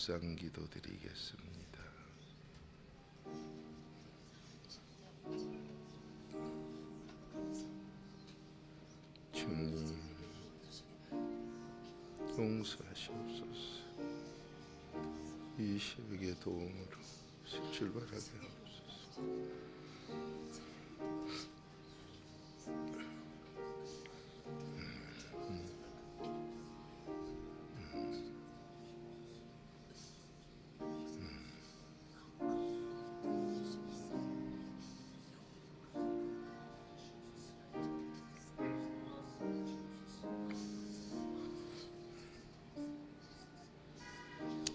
묵상 기도드리겠습니다. 주님, 용서하시옵소서. 이 새벽의 도움으로 새 출발하게 하옵소서.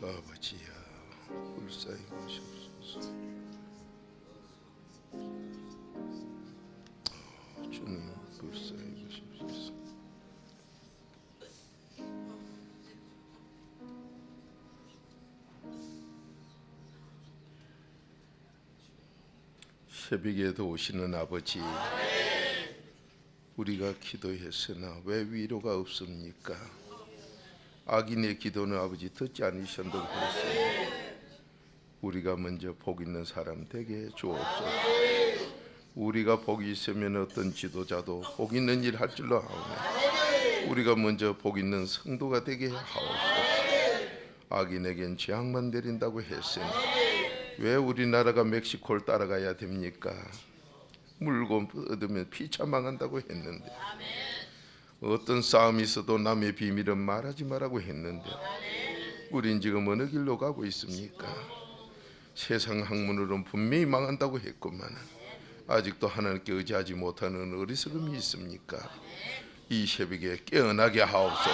아버지야, 불쌍히 보시옵소서. 주님, 불쌍히 보시옵소서. 새벽에도 오시는 아버지, 우리가 기도했으나 왜 위로가 없습니까? 악인의 기도는 아버지 듣지 않으신다고 했습니다. 우리가 먼저 복 있는 사람 되게 주옵소서. 우리가 복이 있으면 어떤 지도자도 복 있는 일 할 줄로 아오네. 우리가 먼저 복 있는 성도가 되게 하옵소서. 악인에겐 재앙만 내린다고 했으니 왜 우리나라가 멕시코를 따라가야 됩니까? 물건 얻으면 피차 망한다고 했는데, 어떤 싸움이 있어도 남의 비밀은 말하지 말라고 했는데, 우린 지금 어느 길로 가고 있습니까? 세상 학문으로는 분명히 망한다고 했구만, 아직도 하나님께 의지하지 못하는 어리석음이 있습니까? 이 새벽에 깨어나게 하옵소서.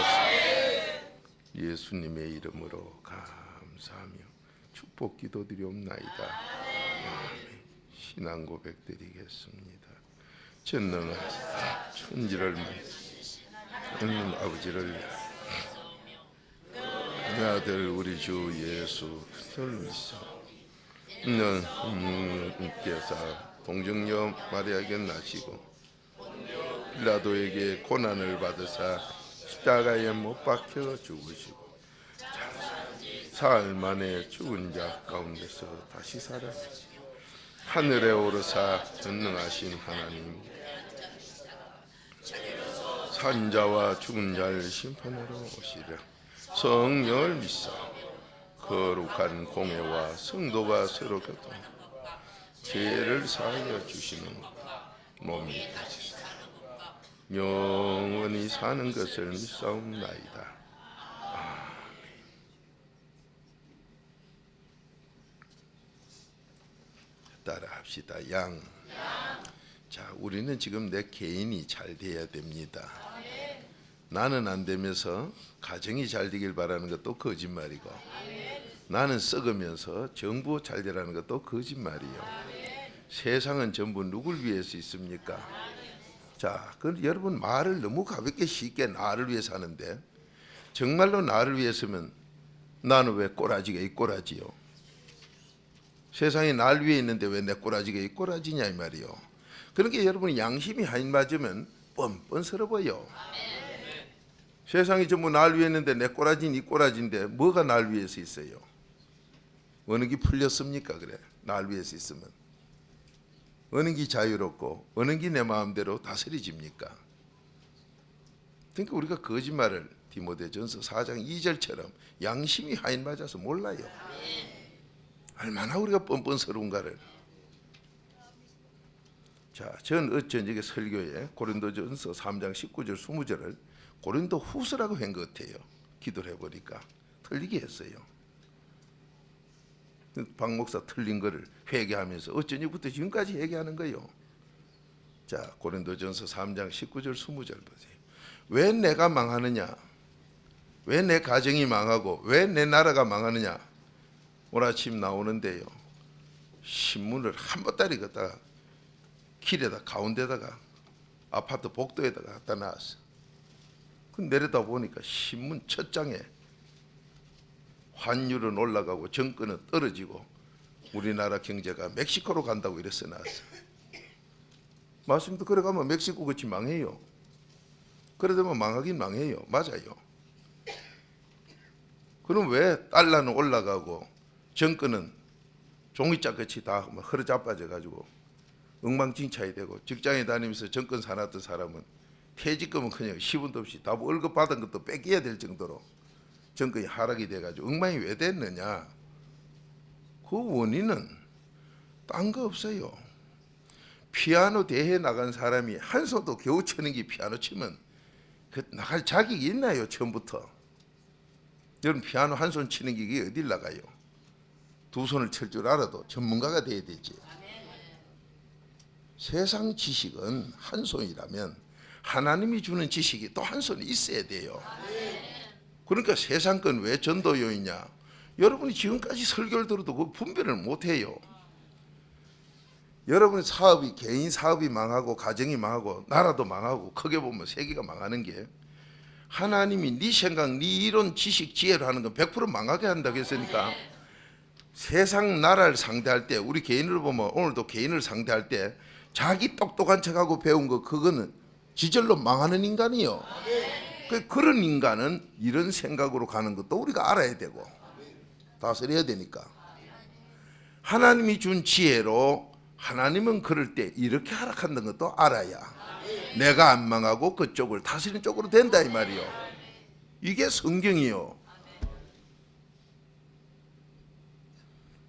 예수님의 이름으로 감사하며 축복 기도드리옵나이다. 신앙 고백 드리겠습니다. 전능하신 천지를 하나님 아버지를 내 아들 우리 주 예수 그리스도를 믿사 하나님께서 동정녀 마리아에게 나시고 빌라도에게 고난을 받으사 십자가에 못 박혀 죽으시고 사흘 만에 죽은 자 가운데서 다시 살아 하늘에 오르사 전능하신 하나님 산자와 죽은 자를 심판하러 오시려 성령을 믿사 거룩한 공회와 성도가 서로 교통 죄를 사하여 주시는 몸이 영원히 사는 것을 믿사옵나이다. 따라합시다. 양. 자, 우리는 지금 내 개인이 잘 돼야 됩니다. 나는 안 되면서 가정이 잘 되길 바라는 것도 거짓말이고, 나는 썩으면서 정부 잘 되라는 것도 거짓말이요. 세상은 전부 누굴 위해서 있습니까? 자, 그 여러분 말을 너무 가볍게 쉽게 나를 위해서 하는데, 정말로 나를 위해서면 나는 왜 꼬라지가 이 꼬라지요? 세상이 날 위해 있는데 왜 내 꼬라지가 이 꼬라지냐 이 말이요. 그러니까 여러분 양심이 안 맞으면 뻔뻔스러워요. 세상이 전부 날 위해 있는데 내 꼬라지는 이 꼬라지인데 뭐가 날 위해서 있어요? 어느 게 풀렸습니까? 그래, 날 위해서 있으면 어느 게 자유롭고 어느 게 내 마음대로 다스려집니까? 그러니까 우리가 거짓말을 디모데전서 4장 2절처럼 양심이 하인 맞아서 몰라요. 얼마나 우리가 뻔뻔스러운가를. 자, 전 어쩐지 설교에 고린도전서 3장 19절 20절을 고린도 후서라고 한 것 같아요. 기도를 해보니까 틀리게 했어요. 박 목사 틀린 거를 회개하면서 어쩐지부터 지금까지 회개하는 거예요. 자, 고린도전서 3장 19절 20절 보세요. 왜 내가 망하느냐? 왜 내 가정이 망하고 왜 내 나라가 망하느냐? 오늘 아침 나오는데요, 신문을 한 보따리 갖다가 길에다 가운데다가 아파트 복도에다가 갖다 놨어. 그 내려다 보니까 신문 첫 장에 환율은 올라가고 정권은 떨어지고 우리나라 경제가 멕시코로 간다고 이래 써놨어. 맞습니다. 그래 가면 멕시코 같이 망해요. 그래 되면 망하긴 망해요. 맞아요. 그럼 왜 달러는 올라가고 정권은 종이짝같이 다 흐르자빠져 가지고 엉망진창이 되고, 직장에 다니면서 정권 사놨던 사람은 퇴직금은 그냥 10원도 없이 다 월급 받은 것도 뺏겨야 될 정도로 정권이 하락이 돼가지고 엉망이 왜 됐느냐? 그 원인은 딴 거 없어요. 피아노 대회 나간 사람이 한 손도 겨우 치는 게 피아노 치면 그 나갈 자격이 있나요? 처음부터. 여러분, 피아노 한 손 치는 게 이게 어딜 나가요? 두 손을 칠 줄 알아도 전문가가 돼야 되지. 세상 지식은 한 손이라면 하나님이 주는 지식이 또 한 손이 있어야 돼요. 그러니까 세상 건 왜 전도요이냐? 여러분이 지금까지 설교를 들어도 그 분별을 못해요. 여러분 사업이, 개인 사업이 망하고 가정이 망하고 나라도 망하고 크게 보면 세계가 망하는 게, 하나님이 네 생각, 네 이론, 지식, 지혜로 하는 건 100% 망하게 한다고 했으니까, 세상 나라를 상대할 때, 우리 개인을 보면 오늘도 개인을 상대할 때 자기 똑똑한 척하고 배운 거, 그거는 지절로 망하는 인간이요. 그런 인간은 이런 생각으로 가는 것도 우리가 알아야 되고 다스려야 되니까, 하나님이 준 지혜로 하나님은 그럴 때 이렇게 하락한다는 것도 알아야 내가 안 망하고 그쪽을 다스리는 쪽으로 된다 이 말이요. 이게 성경이요.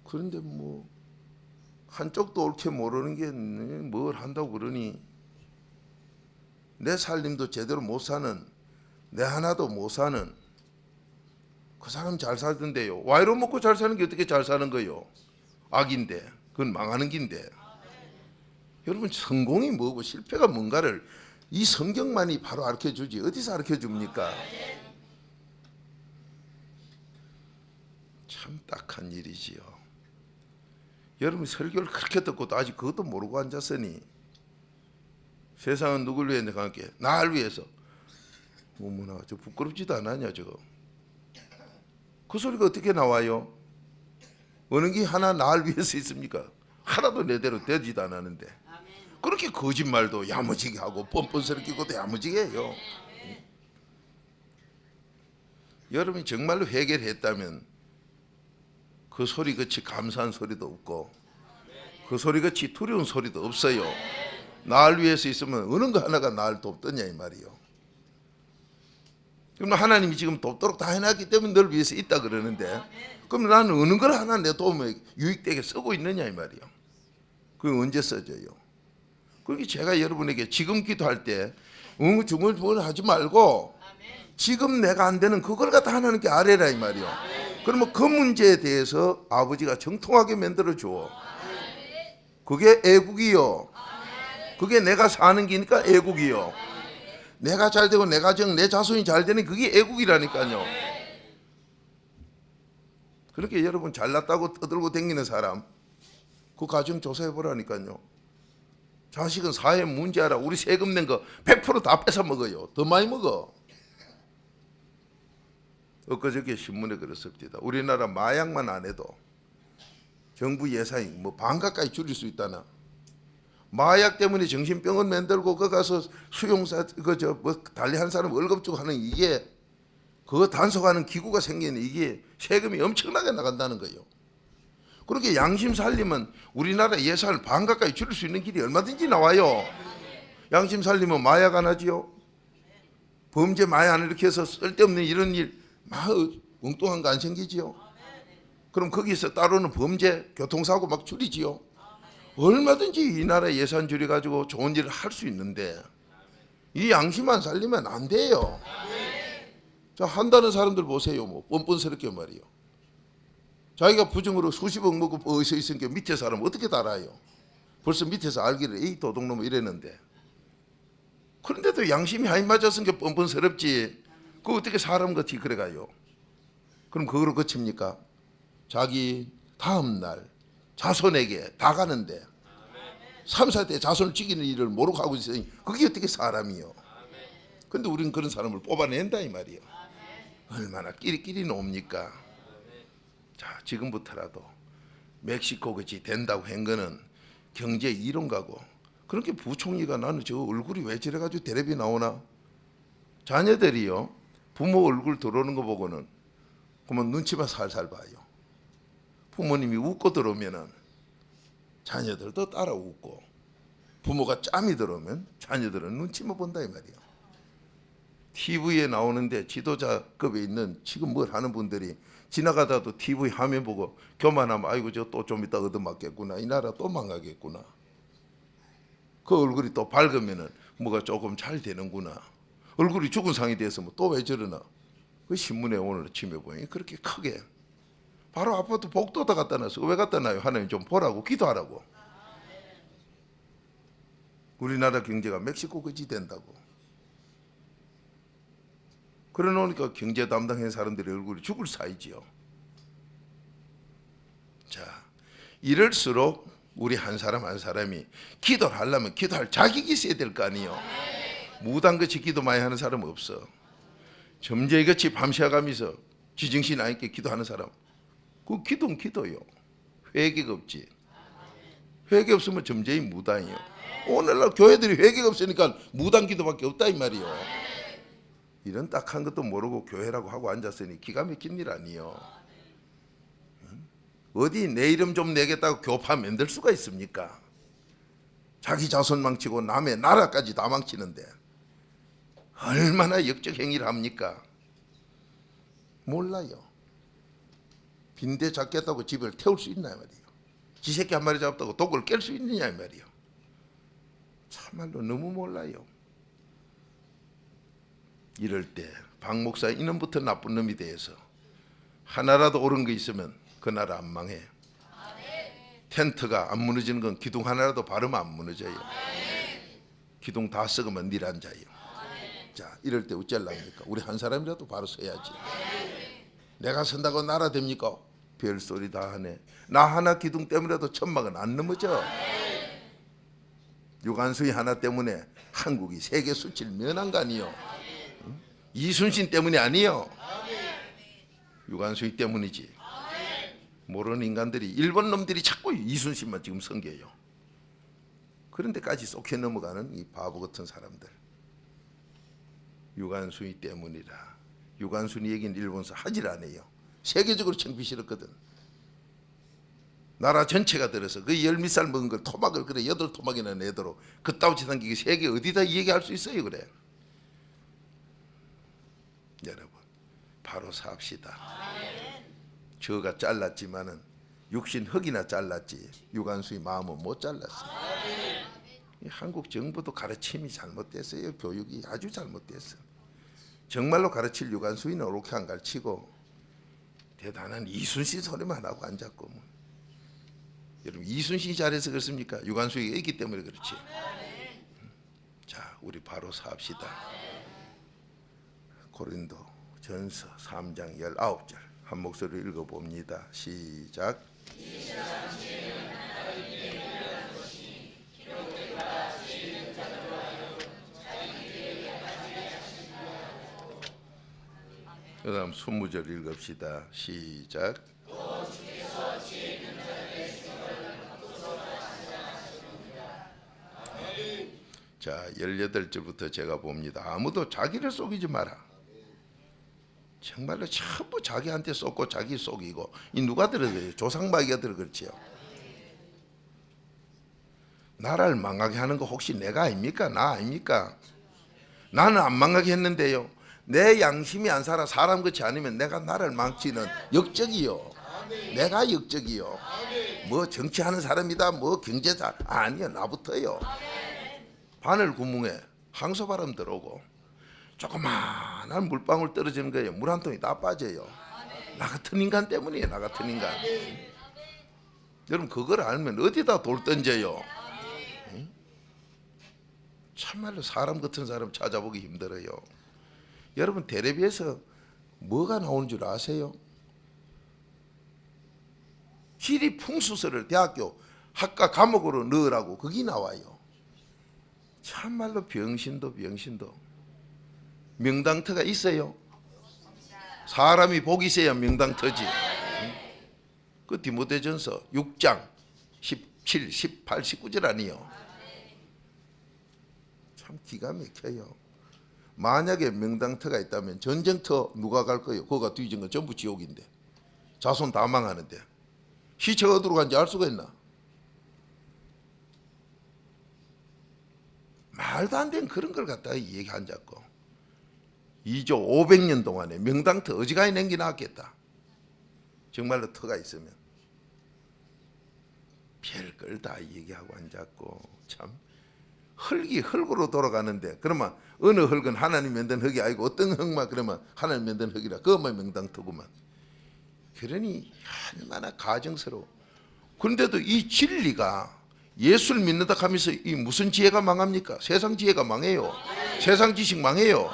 그런데 뭐 한쪽도 옳게 모르는 게 뭘 한다고 그러니, 내 살림도 제대로 못 사는, 내 하나도 못 사는 그 사람 잘 살던데요. 와이로 먹고 잘 사는 게 어떻게 잘 사는 거요? 악인데, 그건 망하는 긴데. 여러분, 성공이 뭐고 실패가 뭔가를 이 성경만이 바로 가르쳐주지 어디서 가르쳐줍니까? 참 딱한 일이지요. 여러분, 설교를 그렇게 듣고도 아직 그것도 모르고 앉았으니, 세상은 누굴 위해 내가 함께, 나를 위해서. 어머나, 저 부끄럽지도 않았냐 저거. 그 소리가 어떻게 나와요? 어느 게 하나 나를 위해서 있습니까? 하나도 내대로 되지도 않았는데. 그렇게 거짓말도 야무지게 하고 뻔뻔스럽게 것도 야무지게 해요. 여러분이 정말로 해결했다면 그 소리같이 감사한 소리도 없고 그 소리같이 두려운 소리도 없어요. 나를 위해서 있으면 어느 거 하나가 나를 돕더냐 이 말이요. 그럼 하나님이 지금 돕도록 다 해놨기 때문에 널 위해서 있다 그러는데, 그럼 나는 어느 걸 하나 내 도움에 유익되게 쓰고 있느냐 이 말이요. 그게 언제 써져요? 그렇게 제가 여러분에게 지금 기도할 때 중얼중얼 하지 말고 지금 내가 안 되는 그걸 갖다 하나님께 아뢰라 이 말이요. 그러면 그 문제에 대해서 아버지가 정통하게 만들어 줘. 그게 애국이요. 그게 내가 사는 기니까 애국이요. 내가 잘 되고 내 가정, 내 자손이 잘 되는 그게 애국이라니까요. 그렇게 여러분 잘났다고 떠들고 다니는 사람, 그 가정 조사해 보라니까요. 자식은 사회 문제하라 우리 세금 낸 거 100% 뺏어 먹어요. 더 많이 먹어. 엊그저께 신문에 그랬습니다. 우리나라 마약만 안 해도 정부 예산이 뭐 반 가까이 줄일 수 있다나. 마약 때문에 정신병원 만들고 그 가서 수용사 뭐 달리하는 사람 월급 주고 하는, 이게 그거 단속하는 기구가 생기는, 이게 세금이 엄청나게 나간다는 거예요. 그렇게 양심 살리면 우리나라 예산을 반 가까이 줄일 수 있는 길이 얼마든지 나와요. 양심 살리면 마약 안 하지요. 범죄 많이 안 일으켜서 쓸데없는 이런 일 막 엉뚱한 거 안 생기지요. 그럼 거기서 따르는 범죄, 교통사고 막 줄이지요. 얼마든지 이 나라 예산 줄여가지고 좋은 일을 할 수 있는데 이 양심만 살리면 안 돼요. 자, 한다는 사람들 보세요. 뭐 뻔뻔스럽게 말이요. 자기가 부정으로 수십억 먹고 어디서 있으니까 밑에 사람 어떻게 달아요? 벌써 밑에서 알기를 이 도둑놈 이랬는데. 그런데도 양심이 하이 맞았으니까 뻔뻔스럽지. 그 어떻게 사람 같이 그래가요? 그럼 그거로 그칩니까? 자기 다음 날 자손에게 다 가는데 3, 4대 자손을 죽이는 일을 모르고 하고 있으니 그게 어떻게 사람이요? 근데 우리는 그런 사람을 뽑아낸다 이 말이에요. 얼마나 끼리끼리 놉니까? 자, 지금부터라도 멕시코 같이 된다고 한 거는 경제 이론가고, 그렇게 부총리가 나는 저 얼굴이 왜 저래가지고 텔레비 나오나? 자녀들이요 부모 얼굴 들어오는 거 보고는 그러면 눈치만 살살 봐요. 부모님이 웃고 들어오면은 자녀들도 따라 웃고, 부모가 짬이 들어오면 자녀들은 눈치만 본다 이 말이에요. TV에 나오는데 지도자급에 있는 지금 뭘 하는 분들이 지나가다도 TV 화면 보고 교만하면 아이고 저 또 좀 이따 얻어맞겠구나, 이 나라 또 망하겠구나. 그 얼굴이 또 밝으면은 뭐가 조금 잘 되는구나. 얼굴이 죽은 상이 됐으면 또 왜 저러나. 그 신문에 오늘 아침에 보니 그렇게 크게 바로 아파트 복도다 갖다 놨어. 왜 갖다 놔요? 하나님 좀 보라고, 기도하라고. 우리나라 경제가 멕시코 그지 된다고. 그래 놓으니까 경제 담당하는 사람들의 얼굴이 죽을 사이지요. 자, 이럴수록 우리 한 사람 한 사람이 기도를 하려면 기도할 자격이 있어야 될 거 아니에요. 무당같이 기도 많이 하는 사람 없어. 점쟁이같이 밤새가면서 지정신 안 있게 기도하는 사람, 그 기도는 기도요. 회개가 없지. 회개 없으면 점쟁이 무당이요. 오늘날 교회들이 회개가 없으니까 무당 기도밖에 없다 이 말이요. 이런 딱한 것도 모르고 교회라고 하고 앉았으니 기가 막힌 일 아니요. 어디 내 이름 좀 내겠다고 교파 만들 수가 있습니까? 자기 자손 망치고 남의 나라까지 다 망치는데 얼마나 역적 행위를 합니까? 몰라요. 빈대 잡겠다고 집을 태울 수 있나 말이에요. 지 새끼 한 마리 잡았다고 독을 깰 수 있느냐 말이에요. 참말로 너무 몰라요. 이럴 때 박 목사 이놈부터 나쁜 놈이 돼서 하나라도 옳은 거 있으면 그 나라 안 망해. 텐트가 안 무너지는 건 기둥 하나라도 바르면 안 무너져요. 기둥 다 썩으면 닐 앉아요. 자, 이럴 때 어쩌려니까 우리 한 사람이라도 바로 서야지. 내가 선다고 나라 됩니까? 별소리 다 하네. 나 하나 기둥 때문에라도 천막은 안 넘어져. 유관순이 하나 때문에 한국이 세계 수출 면한 거 아니요. 이순신 때문이 아니요. 유관순이 때문이지. 모르는 인간들이, 일본 놈들이 자꾸 이순신만 지금 섬겨요. 그런데까지 쏙해 넘어가는 이 바보 같은 사람들. 유관순이 때문이라. 유관순이 얘기는 일본서 하질 않아요. 세계적으로 창피 싫었거든. 나라 전체가 들어서 그 10살 먹은 걸 토막을 그래 8토막이나 내도록 그따위 짓한 게 세계 어디다 얘기할 수 있어요. 그래. 여러분 바로 삽시다. 저가 잘랐지만은 육신 흙이나 잘랐지 유관순이 마음은 못 잘랐어요. 한국 정부도 가르침이 잘못됐어요. 교육이 아주 잘못됐어. 정말로 가르칠 유관순이는 옳게 안 가르치고 대단한 이순신 소리만 하고 앉았고 뭐. 여러분 이순신이 잘해서 그렇습니까? 유관순이가 있기 때문에 그렇지. 자, 우리 바로 삽시다. 고린도 전서 3장 19절 한 목소리로 읽어봅니다. 시작. 그 다음 20절 읽읍시다. 시작. 자, 18절부터 제가 봅니다. 아무도 자기를 속이지 마라. 정말로 전부 자기한테 속고 자기 속이고 이 누가 들어요? 조상마귀가 들어 그렇지요. 나라를 망하게 하는 거 혹시 내가 아닙니까? 나 아닙니까? 나는 안 망하게 했는데요. 내 양심이 안 살아 사람 같이 아니면 내가 나라를 망치는 역적이요. 내가 역적이요. 뭐 정치하는 사람이다 뭐 경제자 아니요. 나부터요. 바늘 구멍에 항소바람 들어오고 조그마한 물방울 떨어지는 거예요. 물 한 통이 다 빠져요. 나 같은 인간 때문이에요. 나 같은 인간. 여러분 그걸 알면 어디다 돌 던져요. 참말로 사람 같은 사람 찾아보기 힘들어요. 여러분 텔레비에서 뭐가 나오는 줄 아세요? 시리 풍수설을 대학교 학과 과목으로 넣으라고 거기 나와요. 참말로 병신도 병신도. 명당터가 있어요? 사람이 복이 있어야 명당터지. 그 디모데전서 6장 17, 18, 19절 아니요. 참 기가 막혀요. 만약에 명당터가 있다면 전쟁터 누가 갈 거예요? 거기가 뒤진 건 전부 지옥인데 자손 다 망하는데 시체가 어디로 간지 알 수가 있나? 말도 안 되는 그런 걸 갖다가 얘기 안 잡고 2조 500년 동안에 명당터 어지간히 낸게 낫겠다. 정말로 터가 있으면 별걸 다 얘기하고 앉았고 참 흙이 흙으로 돌아가는데 그러면 어느 흙은 하나님 만든 흙이 아니고 어떤 흙만 그러면 하나님 만든 흙이라 그것만 명당터구만. 그러니 얼마나 가정스러워. 그런데도 이 진리가 예수를 믿는다 하면서 이 무슨 지혜가 망합니까? 세상 지혜가 망해요. 세상 지식 망해요.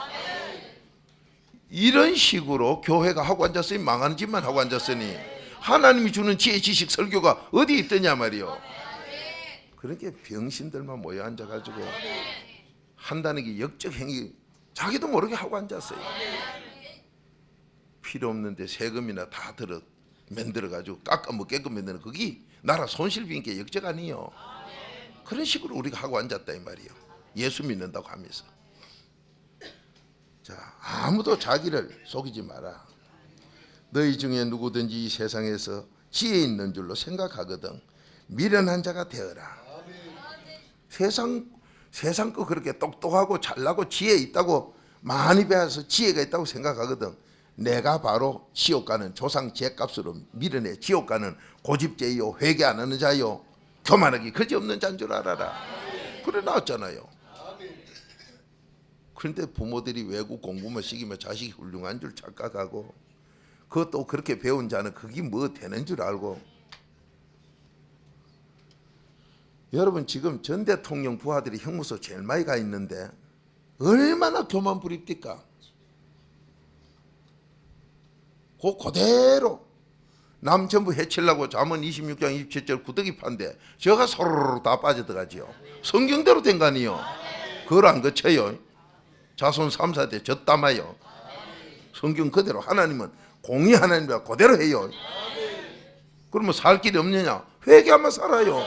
이런 식으로 교회가 하고 앉았으니 망하는 짓만 하고 앉았으니 하나님이 주는 지혜 지식 설교가 어디 있더냐 말이요. 그렇게 병신들만 모여 앉아가지고 한다는 게 역적 행위 자기도 모르게 하고 앉았어요. 필요 없는데 세금이나 다 만들어가지고 깎아먹게끔 만드는 그게 나라 손실 빈 게 역적 아니요. 그런 식으로 우리가 하고 앉았다 이 말이요. 예수 믿는다고 하면서. 자, 아무도 자기를 속이지 마라. 너희 중에 누구든지 이 세상에서 지혜 있는 줄로 생각하거든 미련한 자가 되어라. 세상 거 그렇게 똑똑하고 잘나고 지혜 있다고 많이 배워서 지혜가 있다고 생각하거든 내가 바로 지옥 가는 조상 죄값으로 미련해 지옥 가는 고집죄요 회개 안 하는 자요 교만하기 그지없는 자인 줄 알아라. 그래 나왔잖아요. 그런데 부모들이 외국 공부만 시키면 자식이 훌륭한 줄 착각하고 그것도 그렇게 배운 자는 그게 뭐 되는 줄 알고. 여러분 지금 전 대통령 부하들이 형무소 제일 많이 가 있는데 얼마나 교만 부립니까? 그대로 남 전부 해치려고 잠언 26장 27절 구더기 판데 저가 서로로 다 빠져들어가지요. 성경대로 된 거 아니요. 그걸 안 거쳐요. 자손 3, 4대 젖담아요. 성경 그대로 하나님은 공의 하나님과 그대로 해요. 그러면 살 길이 없느냐? 회개하면 살아요.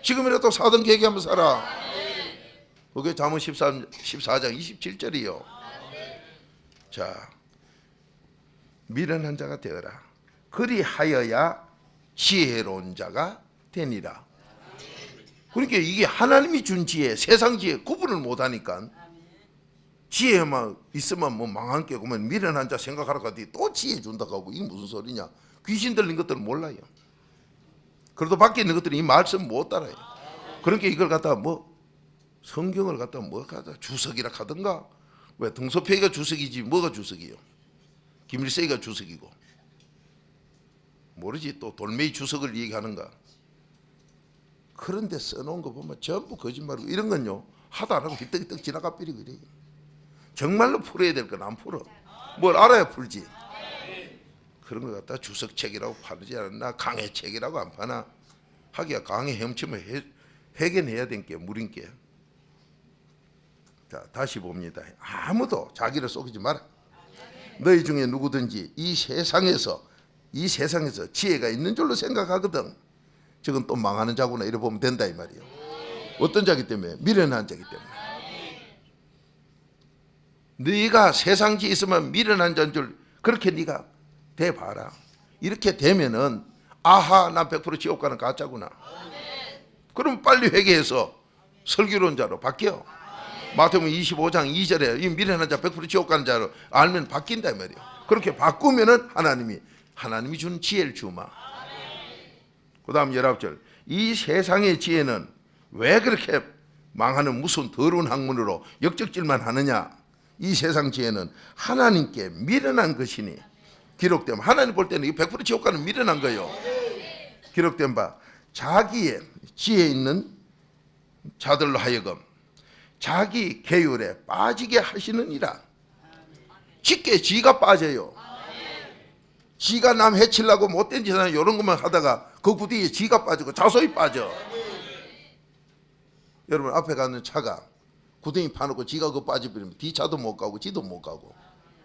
지금이라도 사던 회개하면 살아. 그게 잠언 14장 27절이요. 자, 미련한 자가 되어라. 그리하여야 지혜로운 자가 되니라. 그러니까 이게 하나님이 준 지혜, 세상 지혜 구분을 못하니까 지혜만 있으면 뭐 망한 게 그러면 미련한 자 생각하라고 하더니 또 지혜 준다고 하고 이게 무슨 소리냐. 귀신 들린 것들은 몰라요. 그래도 밖에 있는 것들은 이 말씀 못 따라요. 그러니까 이걸 갖다가 뭐 성경을 갖다가 뭐 갖다 주석이라 하든가. 왜 등소표기가 주석이지 뭐가 주석이요. 김일성이가 주석이고 모르지 또 돌멩이 주석을 얘기하는가. 그런데 써놓은 거 보면 전부 거짓말이고 이런 건요 하도 안 하고 휘떡휘떡 지나가 버리고 이래요. 정말로 풀어야 될 건 안 풀어. 뭘 알아야 풀지. 그런 거 갖다 주석책이라고 파지 않나 강해책이라고 안 파나. 하기야 강해 헤엄치면 해견해야 된 게 물인 게. 자 다시 봅니다. 아무도 자기를 속이지 마라. 너희 중에 누구든지 이 세상에서 지혜가 있는 줄로 생각하거든. 저건 또 망하는 자구나 이래 보면 된다 이 말이에요. 어떤 자기 때문에? 미련한 자기 때문에. 네가 세상 지혜 있으면 미련한 자인 줄 그렇게 네가 돼봐라. 이렇게 되면은 아하 난 100% 지옥 가는 가짜구나. 그럼 빨리 회개해서 설교론자로 바뀌어. 마태복음 25장 2절에 이 미련한 자 100% 지옥 가는 자로 알면 바뀐다 이 말이에요. 그렇게 바꾸면은 하나님이 주는 지혜를 주마. 그 다음 19절 이 세상의 지혜는 왜 그렇게 망하는 무슨 더러운 학문으로 역적질만 하느냐. 이 세상 지혜는 하나님께 미련한 것이니 기록된 하나님 볼 때는 100% 지옥 가는 미련한 거예요. 기록된 바 자기의 지혜 있는 자들로 하여금 자기 계율에 빠지게 하시느니라. 쉽게 지가 빠져요. 지가 남 해치려고 못된 짓 하는 이런 것만 하다가 그 구디에 지가 빠지고 자손이 빠져. 여러분 앞에 가는 차가 구덩이 파놓고 지가 그거 빠져버리면 뒤차도 못 가고 지도 못 가고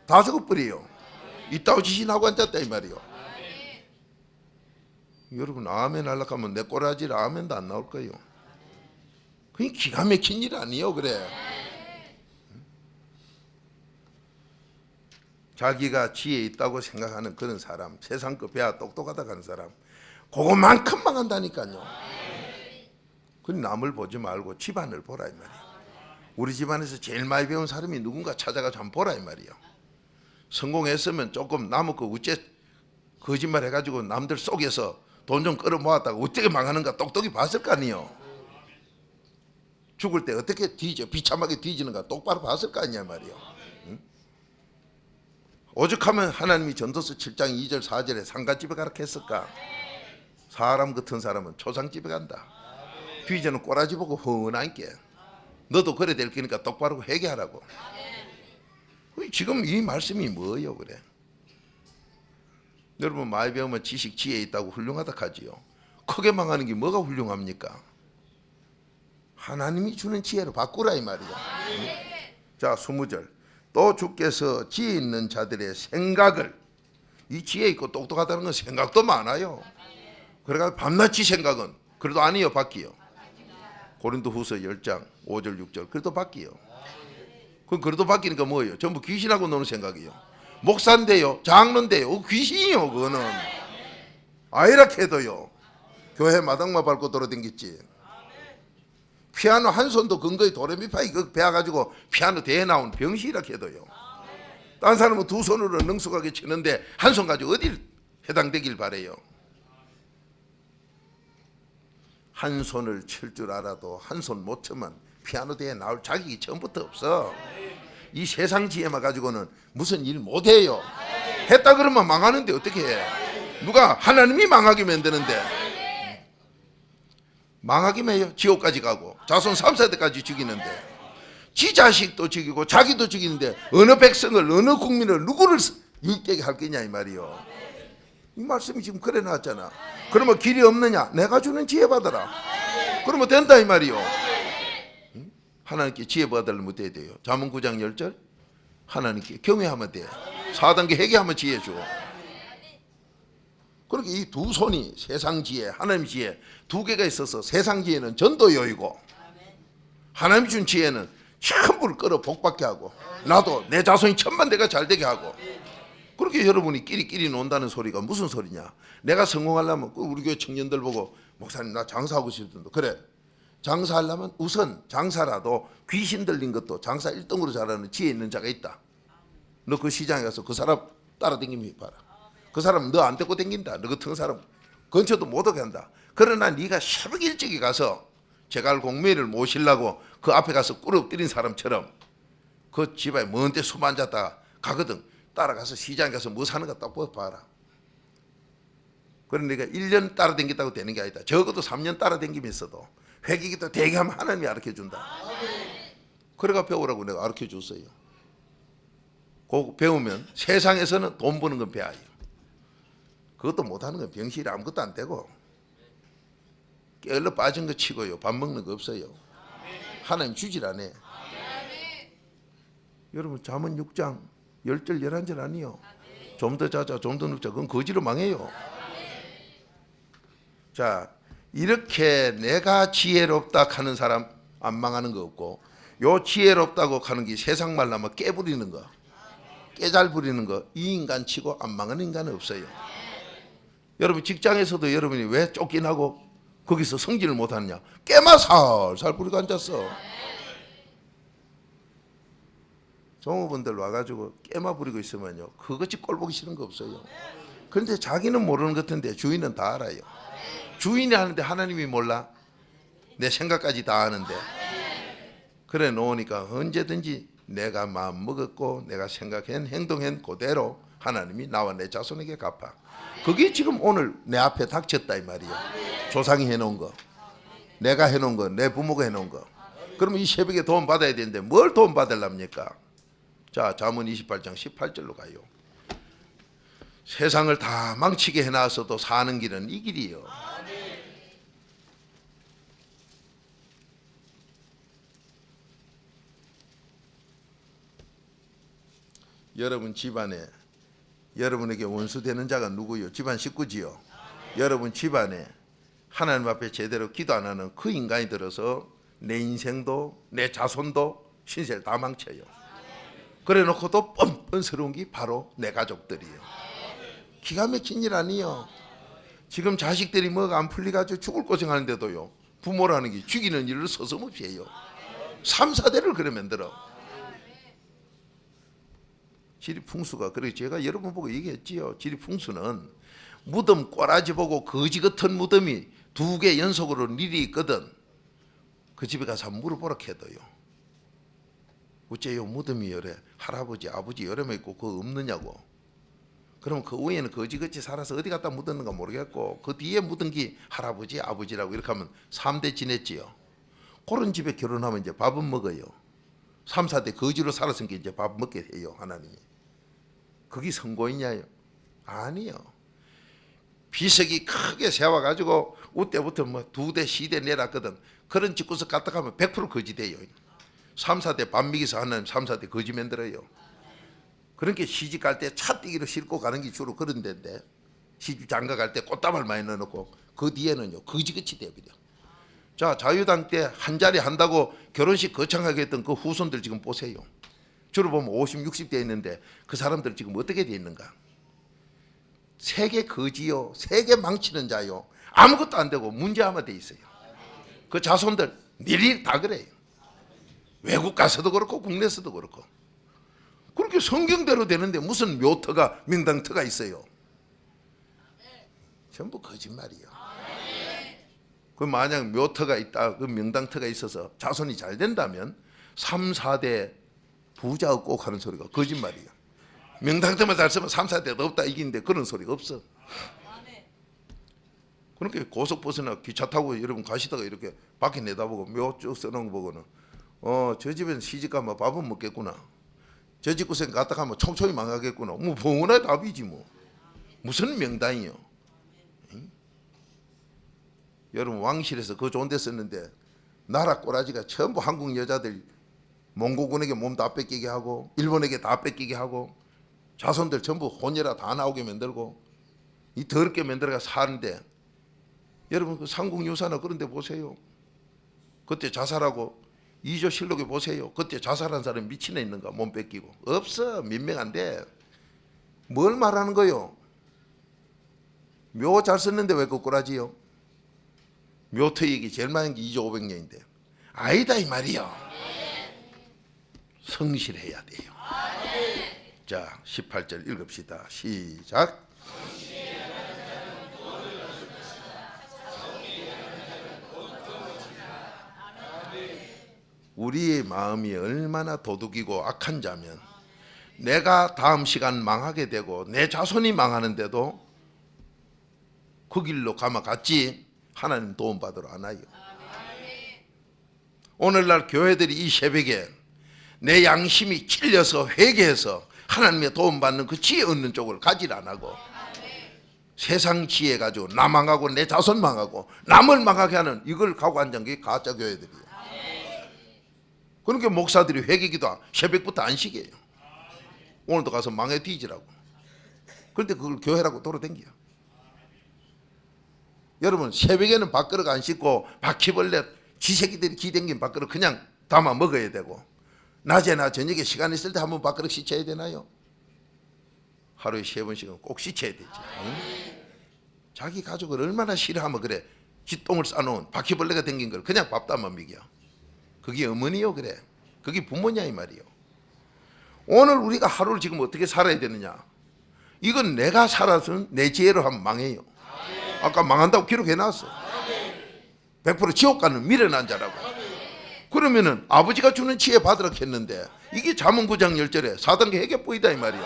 다 죽어버려요. 이따위 지신하고 앉았다 이 말이요. 여러분 아멘 하려고 하면 내 꼬라지를 아멘도 안 나올 거예요. 그게 기가 막힌 일 아니에요. 그래 자기가 지혜 있다고 생각하는 그런 사람, 세상 거 배야 똑똑하다 하는 사람, 그것만큼 망한다니까요. 그 남을 보지 말고 집안을 보라 이 말이에요. 우리 집안에서 제일 많이 배운 사람이 누군가 찾아가서 한번 보라 이 말이에요. 성공했으면 조금 남의 거 어째 거짓말 해가지고 남들 속에서 돈 좀 끌어모았다가 어떻게 망하는가 똑똑히 봤을 거 아니에요. 죽을 때 어떻게 비참하게 뒤지는가 똑바로 봤을 거 아니냐 말이에요. 응? 오죽하면 하나님이 전도서 7장 2절 4절에 상가집에 가라 했을까. 사람 같은 사람은 초상집에 간다. 뒤져는 꼬라지 보고 훤하게 너도 그래 될 거니까 똑바로 회개하라고. 지금 이 말씀이 뭐예요 그래. 여러분 많이 배우면 지식 지혜 있다고 훌륭하다 하지요. 크게 망하는 게 뭐가 훌륭합니까? 하나님이 주는 지혜로 바꾸라 이 말이야. 자 20절 또 주께서 지혜 있는 자들의 생각을, 이 지혜 있고 똑똑하다는 건 생각도 많아요. 그래가 밤낮이 생각은 그래도 아니요 바뀌요. 고린도후서 10장 5절 6절 그래도 바뀌요. 그럼 그래도 바뀌니까 뭐예요? 전부 귀신하고 노는 생각이요. 목사인데요, 장로인데요, 귀신이요. 그거는 아이라 해도요. 교회 마당만 밟고 돌아다녔지. 피아노 한 손도 근거에 도레미파 이거 배워가지고 피아노 대회 나온 병신이라 해도요. 딴 사람은 두 손으로 능숙하게 치는데 한 손 가지고 어딜 해당되길 바래요. 한 손을 칠 줄 알아도 한 손 못 치면 피아노 대회 나올 자격이 처음부터 없어. 이 세상 지혜만 가지고는 무슨 일 못해요. 했다 그러면 망하는데 어떻게 해. 누가 하나님이 망하게 만드는데. 망하기만 해요. 지옥까지 가고 자손 3세대까지 죽이는데 지 자식도 죽이고 자기도 죽이는데 어느 백성을 어느 국민을 누구를 유익되게 할 거냐 이 말이요. 이 말씀이 지금 그래 나왔잖아. 그러면 길이 없느냐? 내가 주는 지혜 받아라. 그러면 된다 이 말이요. 하나님께 지혜 받으려면 어때야 돼요? 잠언 9장 10절 하나님께 경외하면 돼. 4단계 회개하면 지혜 줘. 그러니까 이 두 손이 세상 지혜, 하나님 지혜 두 개가 있어서 세상 지혜는 전도요이고 하나님 준 지혜는 전부를 끌어 복받게 하고 나도 내 자손이 천만대가 잘되게 하고. 그렇게 여러분이 끼리끼리 논다는 소리가 무슨 소리냐. 내가 성공하려면 우리 교회 청년들 보고 목사님 나 장사하고 싶던데. 그래 장사하려면 우선 장사라도 귀신 들린 것도 장사 1등으로 잘하는 지혜 있는 자가 있다. 너 그 시장에 가서 그 사람 따라다니면 봐라. 그 사람 너 안 데리고 다닌다. 너 같은 사람 근처도 못 오게 한다. 그러나 네가 새벽 일찍이 가서 제갈 공매를 모시려고 그 앞에 가서 꿇어뜨린 사람처럼 그 집에 먼 데 숨 앉았다가 가거든. 따라가서 시장에 가서 뭐 사는가 딱 봐라. 그러니까 1년 따라다녔다고 되는 게 아니다. 적어도 3년 따라다니면서도 회개기도 되게 하면 하나님이 가르쳐준다. 그래가 배우라고 내가 가르쳐줬어요. 그거 배우면 세상에서는 돈 버는 건 배워요. 그것도 못하는 건 병실이 아무것도 안 되고 깨얼러 빠진 거 치고요. 밥 먹는 거 없어요. 하나님 주질 않아. 여러분 잠언 6장 10절 11절 아니요. 좀 더 자자 좀 더 눕자. 그건 거지로 망해요. 자 이렇게 내가 지혜롭다 하는 사람 안 망하는 거 없고 요 지혜롭다고 하는 게 세상 말로 하면 깨부리는 거 깨잘 부리는 거 이 인간 치고 안 망하는 인간은 없어요. 여러분 직장에서도 여러분이 왜 쫓겨나고 거기서 성질을 못하느냐. 깨마 살살 부리고 앉았어. 종업원들 와가지고 깨마 부리고 있으면요 그것이 꼴보기 싫은 거 없어요. 그런데 자기는 모르는 것 같은데 주인은 다 알아요. 주인이 하는데 하나님이 몰라? 내 생각까지 다 아는데. 그래 놓으니까 언제든지 내가 마음 먹었고 내가 생각한 행동한 그대로 하나님이 나와 내 자손에게 갚아. 그게 지금 오늘 내 앞에 닥쳤다 이 말이에요. 조상이 해놓은 거 내가 해놓은 거 내 부모가 해놓은 거. 그러면 이 새벽에 도움 받아야 되는데 뭘 도움 받으랍니까? 자 잠언 28장 18절로 가요. 세상을 다 망치게 해놨어도 사는 길은 이 길이요. 여러분 집안에 여러분에게 원수 되는 자가 누구요? 집안 식구지요. 여러분 집안에 하나님 앞에 제대로 기도 안 하는 그 인간이 들어서 내 인생도 내 자손도 신세를 다 망쳐요. 그래 놓고도 뻔뻔스러운 게 바로 내 가족들이에요. 기가 막힌 일 아니에요. 지금 자식들이 뭐가 안 풀리가지고 죽을 고생하는데도요, 부모라는 게 죽이는 일을 서슴없이 해요. 3, 4대를 그래 만들어. 지리풍수가, 그래 제가 여러 번 보고 얘기했지요. 지리풍수는 무덤 꼬라지 보고 거지 같은 무덤이 2개 연속으로 일이 있거든. 그 집에 가서 한번 물어보라 해도요, 어째요 무덤이 여래 할아버지 아버지 여름에 있고 그거 없느냐고. 그러면 그 위에는 거지같이 살아서 어디 갖다 묻었는가 모르겠고 그 뒤에 묻은 게 할아버지 아버지라고 이렇게 하면 3대 지냈지요. 그런 집에 결혼하면 이제 밥은 먹어요. 3, 4대 거지로 살았으니까 이제 밥 먹게 해요, 하나님이. 그게 선고이냐요? 아니요. 비석이 크게 세워가지고 우때부터 뭐 2대 시대 내놨거든. 그런 집구석 갖다 가면 100% 거지 돼요. 3, 4대 밥 먹이서 하나님 3, 4대 거지 만들어요. 그러니까 시집 갈 때 차띠기로 싣고 가는 게 주로 그런 데인데, 시집 장가 갈 때 꽃다발 많이 넣어놓고 그 뒤에는요 거지같이 돼버려. 자, 자유당 때 한 자리 한다고 결혼식 거창하게 했던 그 후손들 지금 보세요. 주로 보면 50, 60대 있는데 그 사람들 지금 어떻게 돼 있는가? 세계 거지요, 세계 망치는 자요, 아무것도 안 되고 문제아마 돼 있어요. 그 자손들 일일이 다 그래요. 외국 가서도 그렇고 국내에서도 그렇고. 그렇게 성경대로 되는데 무슨 묘터가 명당터가 있어요. 전부 거짓말이에요. 그 만약 묘터가 있다, 그 명당터가 있어서 자손이 잘 된다면 3, 4대 부자 꼭 하는 소리가 거짓말이에요. 명당터만 잘 쓰면 3, 4대도 없다 이기는데 그런 소리가 없어. 그렇게 고속버스나 기차 타고 여러분 가시다가 이렇게 밖에 내다보고 묘 쭉 써놓은 거 보고는 저 집엔 시집가면 밥은 먹겠구나, 저 집구석 갔다 가면 총총히 망하겠구나, 뭐 봉헌의 답이지 뭐. 무슨 명당이요. 응? 여러분 왕실에서 그 좋은 데 썼는데 나라 꼬라지가 전부 한국 여자들 몽고군에게 몸 다 뺏기게 하고 일본에게 다 뺏기게 하고 자손들 전부 혼혈아 다 나오게 만들고 이 더럽게 만들어가 사는데, 여러분 그 삼국유사나 그런 데 보세요. 그때 자살하고 2조 실록에 보세요. 그때 자살한 사람이 미친 애 있는가? 몸 뺏기고. 없어. 민명한데 뭘 말하는 거요? 묘 잘 썼는데 왜 거꾸라지요? 묘터 얘기 제일 많은 게 2조 500년인데 아니다 이 말이요. 성실해야 돼요. 자, 18절 읽읍시다. 시작. 우리의 마음이 얼마나 도둑이고 악한 자면 내가 다음 시간 망하게 되고 내 자손이 망하는데도 그 길로 가마갔지 하나님 도움받으러 안 와요. 오늘날 교회들이 이 새벽에 내 양심이 찔려서 회개해서 하나님의 도움받는 그 지혜 얻는 쪽을 가지를 안 하고 세상 지혜 가지고 나 망하고 내 자손 망하고 남을 망하게 하는 이걸 갖고 앉은 게 가짜 교회들이에요. 그러니까 목사들이 회개기도 새벽부터 안식이에요. 오늘도 가서 망해 뒤지라고. 그런데 그걸 교회라고 돌아댕겨. 여러분 새벽에는 밥그릇 안 씻고 바퀴벌레 지새끼들이 기댕긴 밥그릇 그냥 담아 먹어야 되고, 낮에나 저녁에 시간 있을 때 한번 밥그릇 씻어야 되나요? 하루에 3번씩은 꼭 씻어야 되지. 응? 자기 가족을 얼마나 싫어하면 그래 쥐똥을 싸놓은 바퀴벌레가 댕긴 걸 그냥 밥 담아 먹여. 그게 어머니요 그래. 그게 부모냐 이 말이요. 오늘 우리가 하루를 지금 어떻게 살아야 되느냐. 이건 내가 살아서 내 지혜로 하면 망해요. 아까 망한다고 기록해놨어. 100% 지옥 가는 미련한 자라고. 그러면은 아버지가 주는 지혜 받으라 했는데 이게 잠언 9장 10절에 4단계 해결법이다 이 말이요.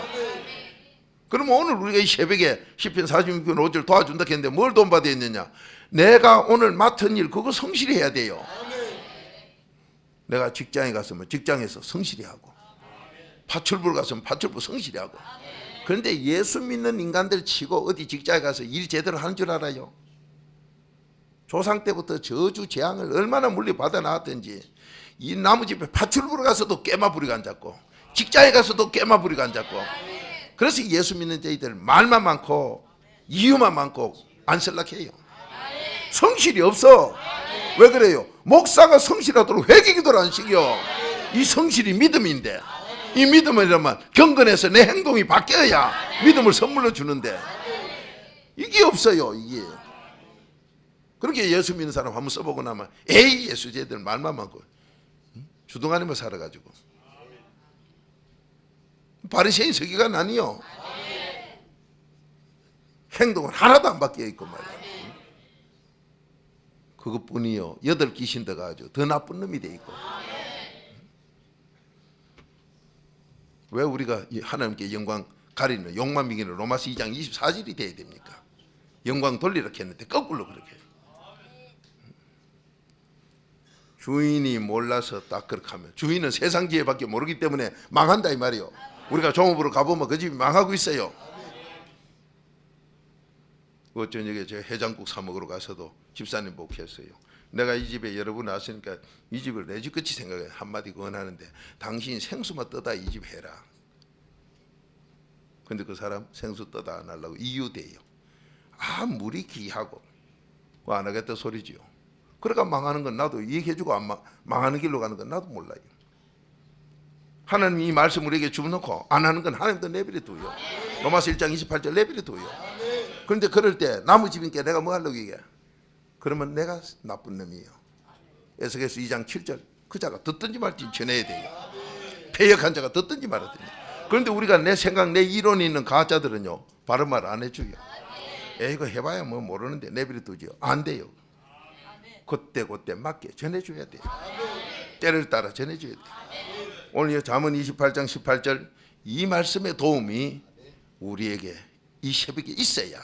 그러면 오늘 우리가 이 새벽에 시편 46편 5절 도와준다 했는데 뭘 도움받아야 했느냐. 내가 오늘 맡은 일 그거 성실히 해야 돼요. 내가 직장에 갔으면 직장에서 성실히 하고, 파출부를 갔으면 파출부 성실히 하고. 그런데 예수 믿는 인간들 치고 어디 직장에 가서 일 제대로 하는 줄 알아요? 조상 때부터 저주 재앙을 얼마나 물리받아 나왔던지 이 나무집에 파출부를 가서도 깨마부리고 앉았고 직장에 가서도 깨마부리고 앉았고. 그래서 예수 믿는 저희들 말만 많고 이유만 많고 안설락해요. 성실이 없어. 왜 그래요? 목사가 성실하도록 회개기도를 안 시켜. 이 성실이 믿음인데 이 믿음이라면 경건해서 내 행동이 바뀌어야 믿음을 선물로 주는데 이게 없어요. 이게. 그렇게 예수 믿는 사람 한번 써보고 나면 에이 예수 쟤들 말만 많고 주둥아니만 살아가지고 바리새인 서기관 아니요. 행동은 하나도 안 바뀌어 있고 말이야. 그것뿐이요. 8귀신 더 가지고 더 나쁜 놈이 돼 있고. 왜 우리가 하나님께 영광 가리는 욕만 미기는 로마서 2장 24절이 돼야 됩니까? 영광 돌리라 했는데 거꾸로 그렇게. 주인이 몰라서 딱 그렇게 하면 주인은 세상 지혜밖에 모르기 때문에 망한다 이 말이요. 우리가 종업으로 가보면 그 집이 망하고 있어요. 그 저녁에 저 해장국 사 먹으러 가서도 집사님 복했어요. 내가 이 집에 여러분 왔으니까 이 집을 내 집같이 생각해. 한마디 권하는데 당신 생수만 떠다 이 집 해라. 근데 그 사람 생수 떠다 안 하려고 이유대요. 아 물이 귀하고 그거 안 하겠다 소리지요. 그러니까 망하는 건 나도 얘기해주고 안 망하는 길로 가는 건 나도 몰라요. 하나님이 이 말씀을 우리에게 주놓고 안 하는 건 하나님도 내버려 둬요. 로마서 1장 28절 내버려 둬요. 그런데 그럴 때 나무 집인께 내가 뭐 하려고 얘기해? 그러면 내가 나쁜 놈이에요. 에스겔서 2장 7절 그 자가 듣든지 말든지 전해야 돼요. 패역한 자가 듣든지 말든지. 그런데 우리가 내 생각 내 이론이 있는 가짜들은요 바른 말 안 해줘요. 이거 해봐야 뭐 모르는데 내버려 두죠. 안 돼요. 그때 맞게 전해줘야 돼요. 때를 따라 전해줘야 돼요. 오늘 잠언 28장 18절 이 말씀의 도움이 우리에게 이 새벽에 있어야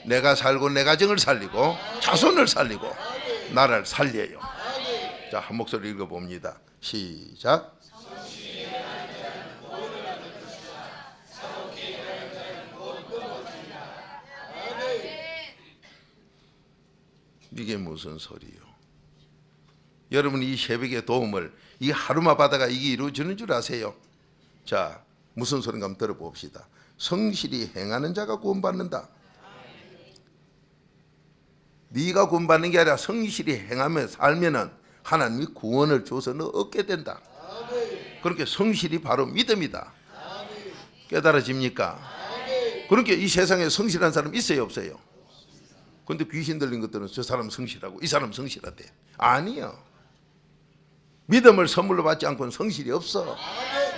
내가 살고 내 가정을 살리고 자손을 살리고 나라를 살려요. 자, 한 목소리 읽어봅니다. 시작. 이게 무슨 소리요? 여러분이 이 새벽의 도움을 이 하루만 받아가 이게 이루어지는 줄 아세요? 자, 무슨 소리인가 한번 들어봅시다. 성실히 행하는 자가 구원받는다. 네가 구원받는 게 아니라 성실히 행하며 살면은 하나님이 구원을 줘서 너 얻게 된다. 그렇게 성실이 바로 믿음이다. 깨달아집니까? 그렇게 이 세상에 성실한 사람 있어요 없어요? 근데 귀신 들린 것들은 저 사람 성실하고 이 사람 성실하대. 아니요. 믿음을 선물로 받지 않고는 성실이 없어.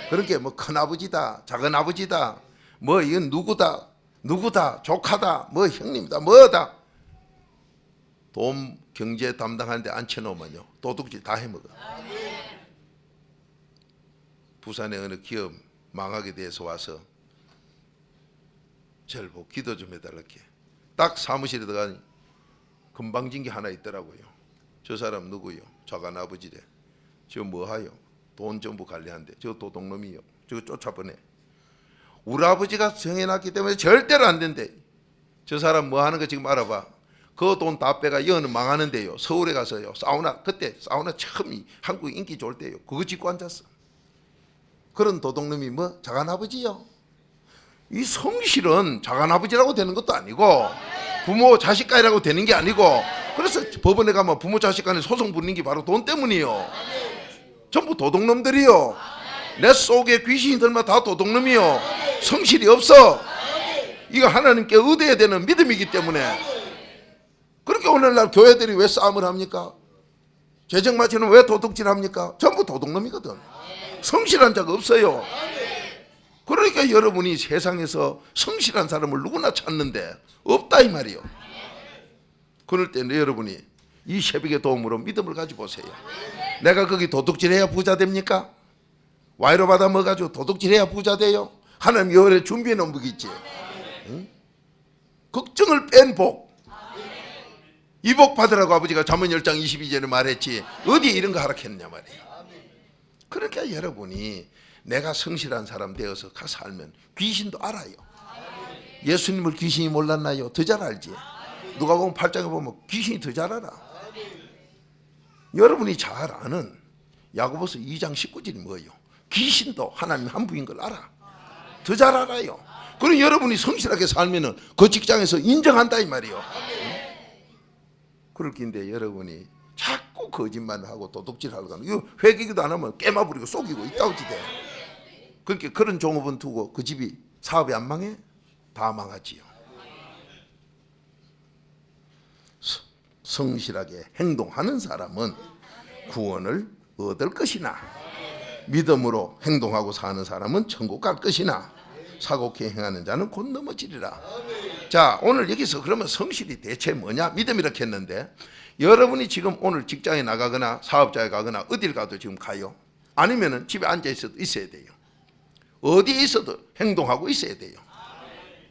그렇게 뭐 큰아버지다 작은아버지다 뭐 이건 누구다 조카다 뭐 형님이다 뭐다 돈 경제 담당하는데 앉혀놓으면요 도둑질 다 해먹어. 부산의 어느 기업 망하게 돼서 와서 저를 보고 기도 좀 해달라게. 딱 사무실에 들어가니 금방진 게 하나 있더라고요. 저 사람 누구요? 작은 아버지래. 저 뭐하요? 돈 전부 관리한대. 저 도둑놈이요. 저거 쫓아보내. 우리 아버지가 정해놨기 때문에 절대로 안 된대. 저 사람 뭐 하는 거 지금 알아봐. 그 돈 다 빼가 여는 망하는데요. 서울에 가서요. 그때 사우나 처음 한국 인기 좋을 때요. 그거 짓고 앉았어. 그런 도둑놈이 뭐 작은 아버지요. 이 성실은 작은 아버지라고 되는 것도 아니고 부모 자식 간이라고 되는 게 아니고 그래서 법원에 가면 부모 자식 간에 소송 붙는 게 바로 돈 때문이요. 전부 도둑놈들이요. 내 속에 귀신이 들면 다 도둑놈이요. 성실이 없어. 이거 하나님께 의뢰해야 되는 믿음이기 때문에. 그렇게 오늘날 교회들이 왜 싸움을 합니까? 재정 마치는 왜 도둑질 합니까? 전부 도둑놈이거든. 성실한 자가 없어요. 그러니까 여러분이 세상에서 성실한 사람을 누구나 찾는데 없다 이 말이요. 그럴 때 여러분이 이 새벽의 도움으로 믿음을 가지고 보세요. 내가 거기 도둑질해야 부자 됩니까? 와이로 받아 먹어가지고 도둑질해야 부자 돼요? 하나님 여호와의 준비해 놓은 복 있지. 응? 걱정을 뺀 복. 이 복 받으라고 아버지가 잠언 10장 22절에 말했지 어디에 이런 거 하락했느냐 말이에요. 그러니까 여러분이 내가 성실한 사람 되어서 가서 살면 귀신도 알아요. 예수님을 귀신이 몰랐나요? 더 잘 알지. 누가 보면 8장에 보면 귀신이 더 잘 알아. 여러분이 잘 아는 야고보서 2장 19절이 뭐예요? 귀신도 하나님 한 분인 걸 알아. 더 잘 알아요. 그럼 여러분이 성실하게 살면은 그 직장에서 인정한다 이 말이에요. 그럴 긴데 여러분이 자꾸 거짓말을 하고 도둑질하고 하는 이거 회개기도 안 하면 깨마부리고 속이고 있다고 지대. 그렇게 그런 종업원 두고 그 집이 사업이 안 망해? 다 망하지요. 성실하게 행동하는 사람은 구원을 얻을 것이나 믿음으로 행동하고 사는 사람은 천국 갈 것이나 사곡히 행하는 자는 곧 넘어지리라. 자, 오늘 여기서 그러면 성실이 대체 뭐냐? 믿음 이렇게 했는데, 여러분이 지금 오늘 직장에 나가거나 사업자에 가거나 어딜 가도 지금 가요? 아니면은 집에 앉아 있어도 있어야 돼요? 어디에 있어도 행동하고 있어야 돼요.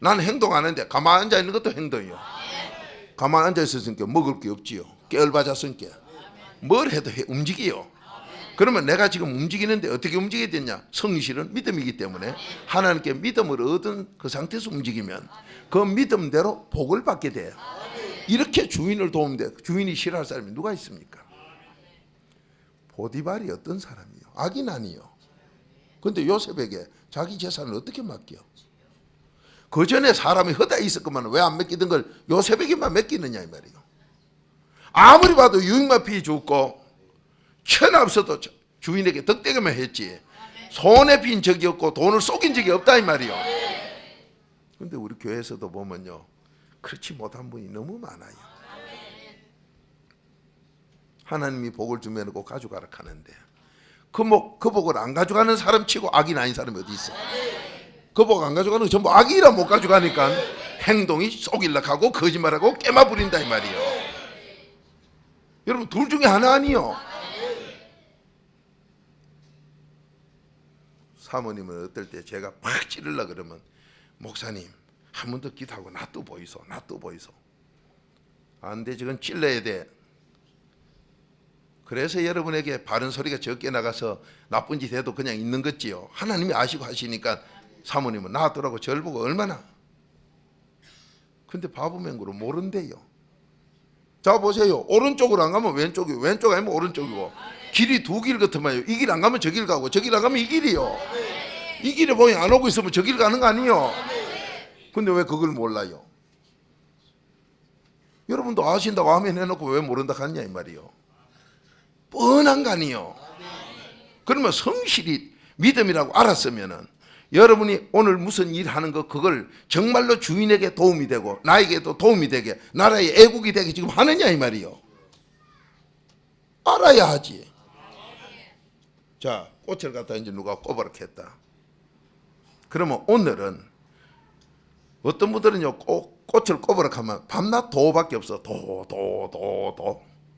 나는 행동 안 하는데 가만히 앉아 있는 것도 행동이요. 가만히 앉아 있었으니까 먹을 게 없지요. 깨얼바졌으니까 뭘 해도 움직이요. 그러면 내가 지금 움직이는데 어떻게 움직여야 되냐? 성실은 믿음이기 때문에 하나님께 믿음을 얻은 그 상태에서 움직이면 그 믿음대로 복을 받게 돼요. 이렇게 주인을 도우면 돼. 주인이 싫어할 사람이 누가 있습니까? 보디발이 어떤 사람이요? 악인 아니요. 근데 요셉에게 자기 재산을 어떻게 맡겨? 그 전에 사람이 허다해 있었구만 왜 안 맡기던 걸 요셉에게만 맡기느냐 이 말이에요. 아무리 봐도 유익만 피해 죽고 천없어도 주인에게 덕대기만 했지 손에 빈 적이 없고 돈을 속인 적이 없다 이 말이요. 근데 우리 교회에서도 보면요, 그렇지 못한 분이 너무 많아요. 하나님이 복을 주면 꼭 가져가라 하는데 그 복을 안 가져가는 사람 치고 악인 아닌 사람이 어디 있어? 그 복 안 가져가는 거 전부 악이라 못 가져가니까 행동이 속일락 하고 거짓말하고 깨마 부린다 이 말이요. 여러분 둘 중에 하나 아니요. 사모님은 어떨 때 제가 팍 찌르려 그러면 목사님 한 번 더 기도하고 나 또 보이소, 나 또 보이소. 안 돼, 지금 찔러야 돼. 그래서 여러분에게 바른 소리가 적게 나가서 나쁜 짓 해도 그냥 있는 거지요. 하나님이 아시고 하시니까 사모님은 나더라고 절 보고 얼마나. 근데 바보맹구로 모른대요. 자 보세요. 오른쪽으로 안 가면 왼쪽이고 왼쪽 아니면 오른쪽이고 길이 두 길 같으면요. 이 길 안 가면 저 길 가고 저 길 안 가면 이 길이요. 이 길에 보니 안 오고 있으면 저 길 가는 거 아니요. 근데 왜 그걸 몰라요? 여러분도 아신다고 하면 해놓고 왜 모른다 하느냐 이 말이요. 뻔한 거 아니요. 그러면 성실히 믿음이라고 알았으면은 여러분이 오늘 무슨 일 하는 거 그걸 정말로 주인에게 도움이 되고 나에게도 도움이 되게 나라의 애국이 되게 지금 하느냐 이 말이요. 알아야 하지. 자, 꽃을 갖다 이제 누가 꼽아라 했다. 그러면 오늘은 어떤 분들은요 꽃을 꼽으라 하면 밤낮 도밖에 없어. 도.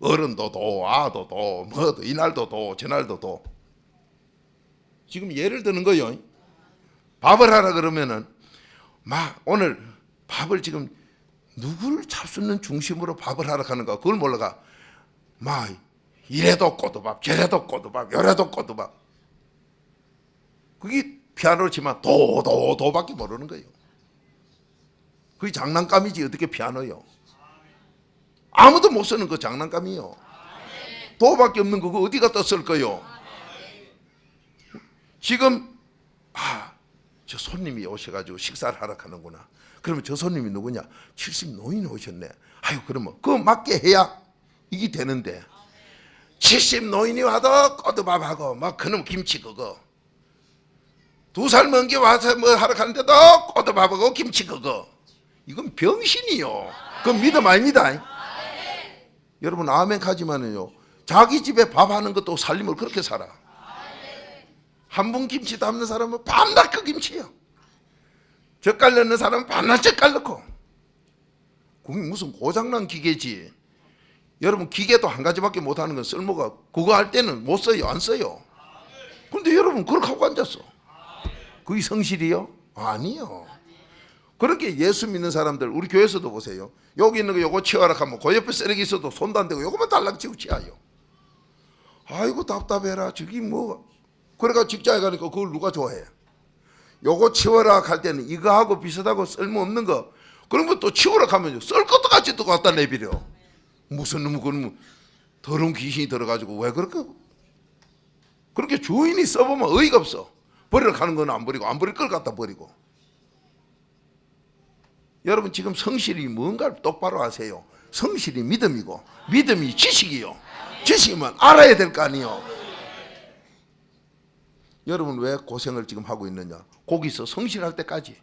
어른도 도, 아도 도, 뭐도 이날도 도, 저날도 도. 지금 예를 드는 거요. 밥을 하라 그러면은 막 오늘 밥을 지금 누구를 잡수는 중심으로 밥을 하라 하는가 그걸 몰라가 막 이래도 꼬두밥 저래도 꼬두밥 요래도 꼬두밥. 그게 피아노를 치면 도밖에 모르는 거예요. 그게 장난감이지 어떻게 피아노요. 아무도 못 쓰는 거 장난감이요. 도밖에 없는 거 어디 갖다 쓸 거요. 지금 저 손님이 오셔가지고 식사를 하러 가는구나. 그러면 저 손님이 누구냐? 70 노인이 오셨네. 아유 그러면 그거 맞게 해야 이게 되는데 70 노인이 와도 꼬두밥하고 막 그놈 김치 그거 2살 먼 게 와서 뭐 하러 가는데도 꼬두밥하고 김치 그거 이건 병신이요. 그건 믿음 아닙니다. 여러분 아멘 하지만은요 자기 집에 밥하는 것도 살림을 그렇게 살아. 한 분 김치 담는 사람은 밤낮 그 김치요. 젓갈 넣는 사람은 밤낮 젓갈 넣고. 그게 무슨 고장난 기계지. 여러분 기계도 한 가지밖에 못하는 건 쓸모가 그거 할 때는 못 써요. 안 써요. 근데 여러분 그렇게 하고 앉았어. 그게 성실이요? 아니요. 그렇게 예수 믿는 사람들 우리 교회에서도 보세요. 여기 있는 거 요거 치워라 하면 그 옆에 쓰레기 있어도 손도 안 대고 요거만 달랑 치고 치워요. 아이고 답답해라. 저기 뭐 그래가 직장에 가니까 그걸 누가 좋아해? 요거 치워라 할 때는 이거하고 비슷하고 쓸모없는 거 그런 거 또 치워라 하면 쓸 것도 같이 또 갖다 내비려. 무슨 놈 그런 더러운 귀신이 들어가지고 왜 그렇게 주인이 써보면 의의가 없어. 버리러 가는 건 안 버리고 안 버릴 걸 갖다 버리고. 여러분 지금 성실이 뭔가를 똑바로 하세요. 성실이 믿음이고 믿음이 지식이요. 지식이면 알아야 될 거 아니요. 여러분 왜 고생을 지금 하고 있느냐? 거기서 성실할 때까지.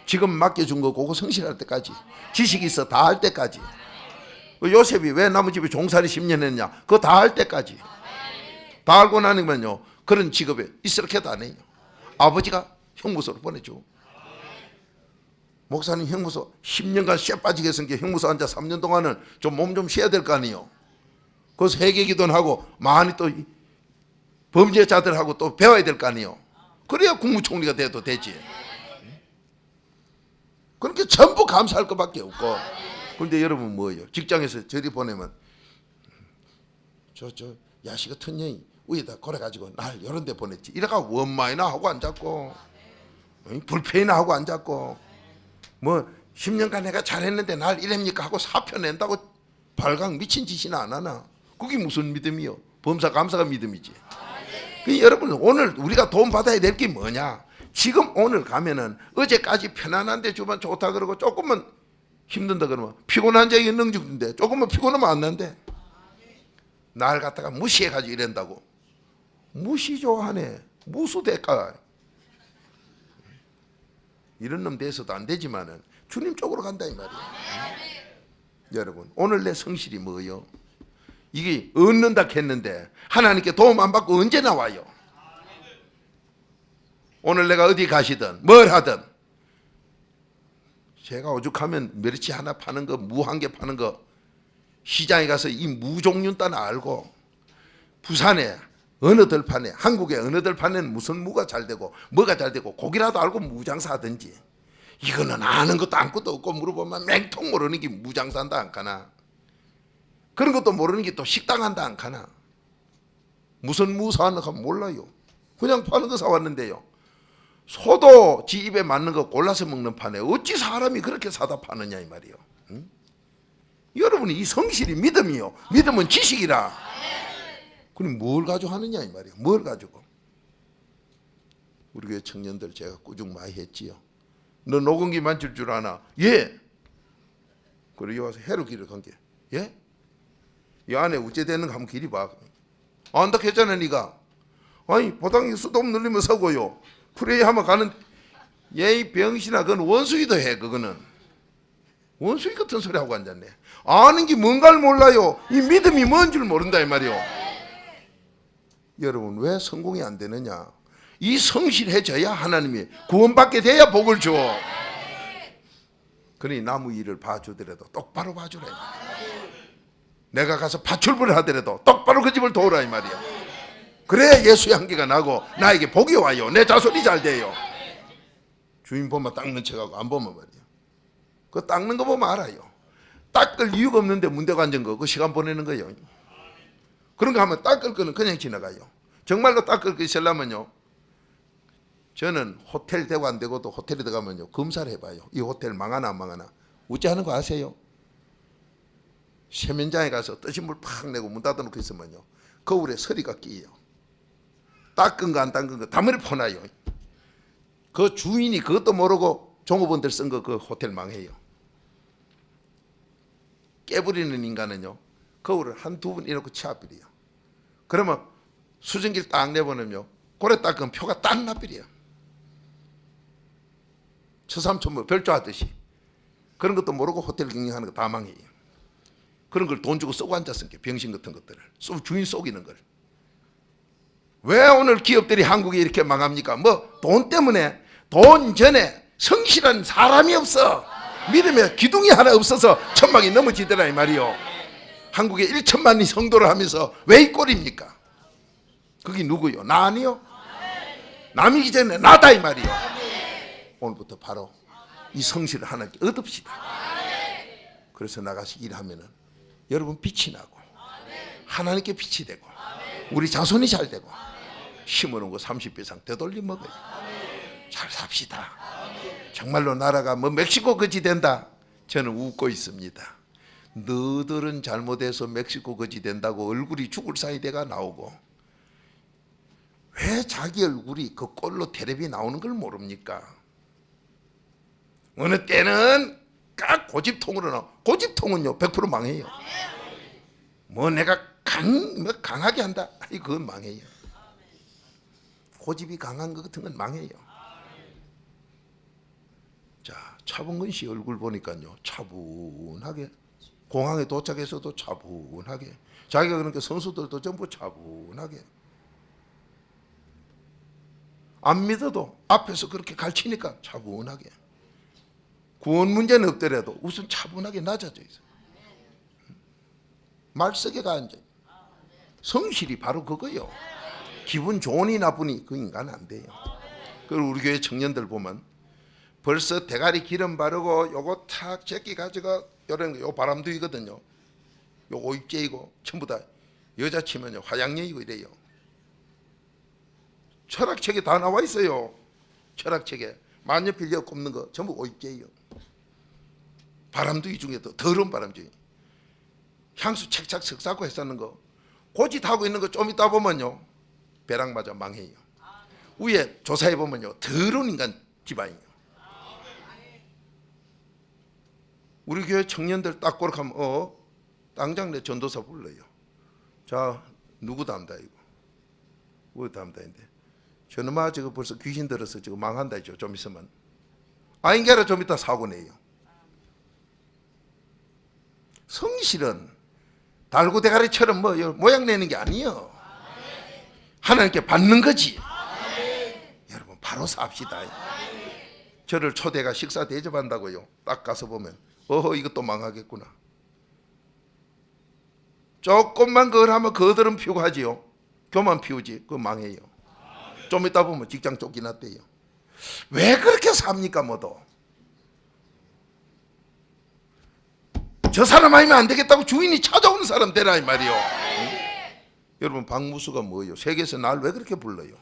지금 맡겨준 거 그거 성실할 때까지. 지식이 있어 다 할 때까지. 요셉이 왜 나무집에 종살이 10년 했냐? 그거 다 할 때까지. 다 알고 나니면요 그런 직업에 있으렇게도 안 해요. 아버지가 형무소로 보내줘. 목사님 형무소 10년간 쇠 빠지게 생겨 형무소 앉아 3년 동안은 좀 몸 좀 쉬어야 될 거 아니에요. 그래서 회개기도는 하고 많이 또 범죄자들하고 또 배워야 될 거 아니에요. 그래야 국무총리가 돼도 되지. 그렇게 전부 감사할 것밖에 없고. 그런데 여러분 뭐예요? 직장에서 저리 보내면 저 야시 같은 년이 위에다 걸어가지고 날 이런 데 보냈지. 이래가 원마이나 하고 앉았고 불페이나 하고 앉았고 뭐 10년간 내가 잘했는데 날 이랍니까 하고 사표 낸다고 발광 미친 짓이나 안 하나. 그게 무슨 믿음이요? 범사 감사가 믿음이지. 여러분 오늘 우리가 도움 받아야 될 게 뭐냐? 지금 오늘 가면은 어제까지 편안한데 주면 좋다 그러고 조금만 힘든다 그러면 피곤한 자에게 능죽인데 조금만 피곤하면 안 난대. 날 갖다가 무시해가지고 이런다고. 무시 좋아하네. 무수 대가. 이런 놈 돼서도 안 되지만은 주님 쪽으로 간다 이 말이에요. 여러분 오늘 내 성실이 뭐예요? 이게 얻는다 했는데 하나님께 도움 안 받고 언제 나와요? 오늘 내가 어디 가시든 뭘 하든 제가 오죽하면 멸치 하나 파는 거 무 한 개 파는 거 시장에 가서 이 무종류 따나 알고 부산에 어느 들판에 한국의 어느 들판에는 무슨 무가 잘 되고 뭐가 잘 되고 고기라도 알고 무장사하든지 이거는 아는 것도 아무것도 없고 물어보면 맹통 모르는 게 무장사한다 안 가나. 그런 것도 모르는 게 또 식당한다 안 가나. 무슨 무 사왔는가 몰라요. 그냥 파는 거 사왔는데요. 소도 지 입에 맞는 거 골라서 먹는 판에 어찌 사람이 그렇게 사다 파느냐 이 말이요. 응? 여러분이 이 성실이 믿음이요. 믿음은 지식이라. 그럼 뭘 가지고 하느냐 이 말이요. 뭘 가지고. 우리 교회 청년들 제가 꾸중 많이 했지요. 너 녹음기 만질 줄 아나? 예. 그리고 와서 해루기를 간 게. 예? 이 안에 우째 되는 거 한번 길이 봐. 안다 했잖아 니가. 아니 보당에 수동 눌리면 서고요. 프레이 하면 가는 얘이 병신아 그건 원수기도 해. 그거는 원수기 같은 소리 하고 앉았네. 아는 게 뭔가를 몰라요. 이 믿음이 뭔 줄 모른다 이 말이요. 여러분 왜 성공이 안 되느냐? 이 성실해져야 하나님이 구원받게 돼야 복을 줘. 그러니 나무 일을 봐주더라도 똑바로 봐주라 이 말이야. 내가 가서 파출부를 하더라도 똑바로 그 집을 도우라 이 말이야. 그래야 예수의 향기가 나고 나에게 복이 와요. 내 자손이 잘 돼요. 주인 보면 닦는 척하고 안 보면 말이야. 그 닦는 거 보면 알아요. 닦을 이유가 없는데 문대고 앉은 거 그 시간 보내는 거예요. 그런 거 하면 닦을 거는 그냥 지나가요. 정말로 닦을 거 있으려면요. 저는 호텔 되고 안 되고도 호텔에 들어가면요. 검사를 해봐요. 이 호텔 망하나 안 망하나. 어찌 하는 거 아세요? 세면장에 가서 뜨신 물 팍 내고 문 닫아놓고 있으면요. 거울에 서리가 끼요. 닦은 거 안 닦은 거 다 머리 퍼놔요. 그 주인이 그것도 모르고 종업원들 쓴 거 그 호텔 망해요. 깨부리는 인간은요. 거울을 한두 번 이렇게 치아버려요. 그러면 수증기를 딱 내보내면요. 고래 닦으면 표가 딱 나버려요. 처삼촌 뭐 별조하듯이. 그런 것도 모르고 호텔 경영하는 거 다 망해요. 그런 걸 돈 주고 쓰고 앉았으니까 병신 같은 것들을 주인 속이는 걸. 왜 오늘 기업들이 한국에 이렇게 망합니까? 뭐 돈 때문에 돈 전에 성실한 사람이 없어. 믿음에 기둥이 하나 없어서 천막이 넘어지더라 이 말이요. 한국에 1천만이 성도를 하면서 왜 이 꼴입니까? 그게 누구요? 나 아니요? 남이기 전에 나다 이 말이요. 오늘부터 바로 이 성실을 하나님께 얻읍시다. 그래서 나가서 일하면은 여러분 빛이 나고 하나님께 빛이 되고 우리 자손이 잘 되고 심어놓은 거 30배 이상 되돌려 먹어요. 잘 삽시다. 정말로 나라가 뭐 멕시코 거지 된다. 저는 웃고 있습니다. 너들은 잘못해서 멕시코 거지 된다고 얼굴이 죽을 사이대가 나오고 왜 자기 얼굴이 그 꼴로 텔레비 나오는 걸 모릅니까? 어느 때는 각 고집통으로 나와. 고집통은요 100% 망해요. 뭐 내가 강하게 한다. 그건 망해요. 고집이 강한 것 같은 건 망해요. 자, 차범근 씨 얼굴 보니까요, 차분하게 공항에 도착해서도 차분하게, 자기가 그러니까 선수들도 전부 차분하게, 안 믿어도 앞에서 그렇게 가르치니까 차분하게, 구원 문제는 없더라도 우선 차분하게 낮아져 있어. 말석에가 앉아. 성실이 바로 그거요. 기분 좋으니 나쁘니 그 인간은 안 돼요. 그리고 우리 교회 청년들 보면 벌써 대가리 기름 바르고 요거 탁 제끼 가지고 이런 요 바람둥이거든요. 요 오입제이고 전부 다 여자 치면요 화양연이고 이래요. 철학책에 다 나와 있어요. 철학책에 만년필 꼽는 거 전부 오입제예요. 바람둥이 중에도 더러운 바람둥이. 향수 책착 석사고 했었는 거 고짓하고 있는 거 좀 있다 보면요 벼락 맞아 망해요. 위에 조사해 보면요 더러운 인간 집안이에요. 우리 교회 청년들 딱 고락하면 당장 내 전도사 불러요. 자 누구 담다 이거 뭐 담다인데 저놈아 저거 벌써 귀신 들어서 저거 망한다 이죠. 좀 있으면 아인게라 좀 이따 사고 내요. 성실은 달고 대가리처럼 뭐 모양 내는 게 아니에요. 하나님께 받는 거지. 여러분 바로 삽시다. 저를 초대가 식사 대접한다고요. 딱 가서 보면 이것도 망하겠구나. 조금만 그걸 하면 그들은 피우고 하지요. 교만 피우지 그거 망해요. 좀 있다 보면 직장 쫓겨났대요. 왜 그렇게 삽니까 모두. 저 사람 아니면 안 되겠다고 주인이 찾아오는 사람 되라 이 말이요. 여러분 박무수가 뭐예요? 세계에서 날 왜 그렇게 불러요?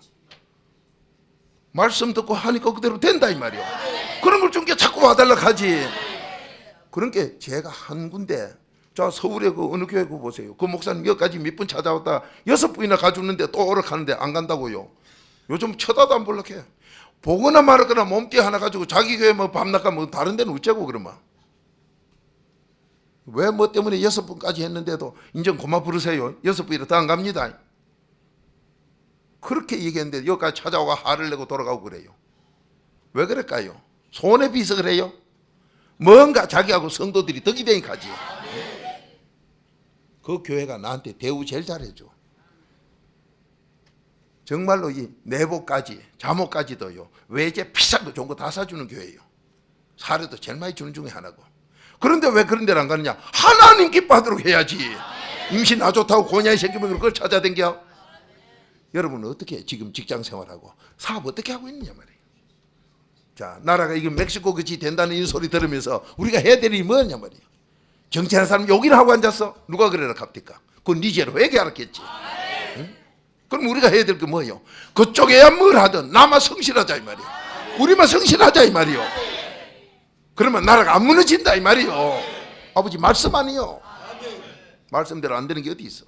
말씀 듣고 하니까 그대로 된다 이 말이요. 그런 걸 좀 자꾸 와달라 하지. 그러니까 제가 한 군데 자 서울에 그 어느 교회 그 보세요. 그 목사님 여기까지 몇 분 찾아왔다 6분이나 가주는데 또 오러 가는데 안 간다고요. 요즘 쳐다도 안 볼락해. 보거나 말거나 몸띠 하나 가지고 자기 교회 뭐 밤낮가 뭐 다른 데는 어쩌고 그러면. 왜 뭐 때문에 6분까지 했는데도 인정 고마 부르세요. 6분이라 더 안 갑니다. 그렇게 얘기했는데 여기까지 찾아오고 화를 내고 돌아가고 그래요. 왜 그럴까요? 손에 비서 그래요? 뭔가 자기하고 성도들이 덕이 되니 가지. 그 교회가 나한테 대우 제일 잘해줘. 정말로 이 내복까지 잠옷까지도요 외제 비싼 거 좋은 거 다 사주는 교회예요. 사료도 제일 많이 주는 중에 하나고. 그런데 왜 그런 데를 안 가느냐? 하나님 기뻐하도록 해야지. 임신 나 좋다고 고냐이 생기면 그걸 찾아댕겨. 여러분은 어떻게 지금 직장 생활하고 사업 어떻게 하고 있느냐 말이에요. 자 나라가 이거 멕시코 그치 된다는 이 소리 들으면서 우리가 해야 될 일이 뭐냐 말이에요. 정치하는 사람 욕이나 하고 앉았어? 누가 그래라 갑니까? 그건 네 죄로 회개하라겠지. 응? 그럼 우리가 해야 될 게 뭐예요? 그쪽에야 뭘 하든 나만 성실하자 이 말이에요. 우리만 성실하자 이 말이에요. 그러면 나라가 안 무너진다 이 말이에요. 아버지 말씀 아니요. 말씀대로 안 되는 게 어디 있어.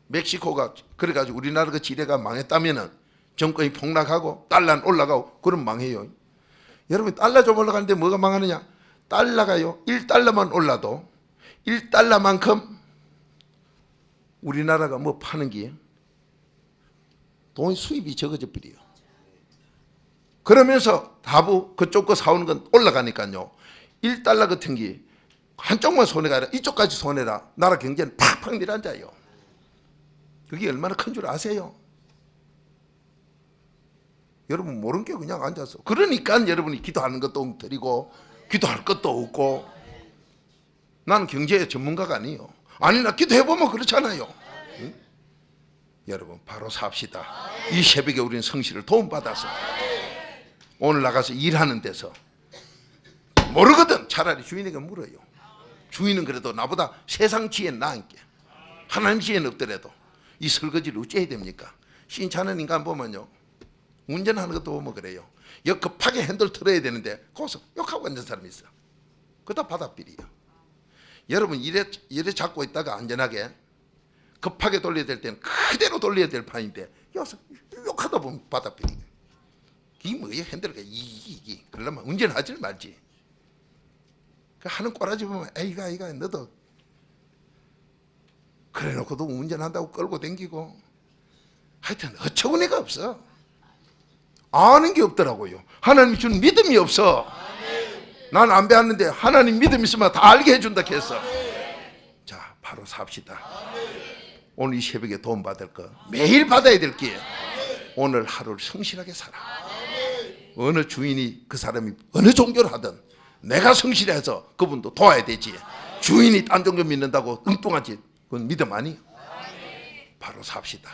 멕시코가 그래가지고 우리나라가 지뢰가 망했다면은 정권이 폭락하고 달러는 올라가고 그럼 망해요. 여러분 달러 좀 올라가는데 뭐가 망하느냐? 달러가요 1달러만 올라도 1달러만큼 우리나라가 뭐 파는 게 돈 수입이 적어져 버려요. 그러면서 다부 그쪽 거 사오는 건 올라가니까요 1달러 같은 게 한쪽만 손해가 아니라 이쪽까지 손해라. 나라 경제는 팍팍 내려앉아요. 그게 얼마나 큰 줄 아세요? 여러분 모르는 게 그냥 앉아서. 그러니까 여러분이 기도하는 것도 엉터리고 기도할 것도 없고. 나는 경제 전문가가 아니에요. 아니 나 기도해보면 그렇잖아요. 응? 여러분 바로 삽시다. 이 새벽에 우리는 성실을 도움받아서 오늘 나가서 일하는 데서 모르거든 차라리 주인에게 물어요. 주인은 그래도 나보다 세상 지혜는 나은게 하나님 지혜는 없더라도 이 설거지를 어찌해야 됩니까? 신차는 인간 보면요 운전하는 것도 보면 그래요. 여 급하게 핸들 틀어야 되는데 거기서 욕하고 앉은 사람이 있어. 그다 바닥빌이에요. 여러분 이래 잡고 있다가 안전하게 급하게 돌려야 될 때는 그대로 돌려야 될 판인데 여기서 욕하다 보면 바닥빌이에요. 이게 뭐예요? 핸들가 이기 그러려면 운전하지 말지. 하는 꼬라지 보면 에이가 너도 그래 놓고도 운전한다고 끌고 댕기고 하여튼 어처구니가 없어. 아는 게 없더라고요. 하나님이 주는 믿음이 없어. 난 안 배웠는데 하나님 믿음 있으면 다 알게 해준다 했어. 자, 바로 삽시다. 오늘 이 새벽에 도움 받을 거 매일 받아야 될 기회. 오늘 하루를 성실하게 살아. 어느 주인이 그 사람이 어느 종교를 하든 내가 성실해서 그분도 도와야 되지. 주인이 딴 종교 믿는다고 엉뚱하지. 그건 믿음 아니에요. 바로 삽시다.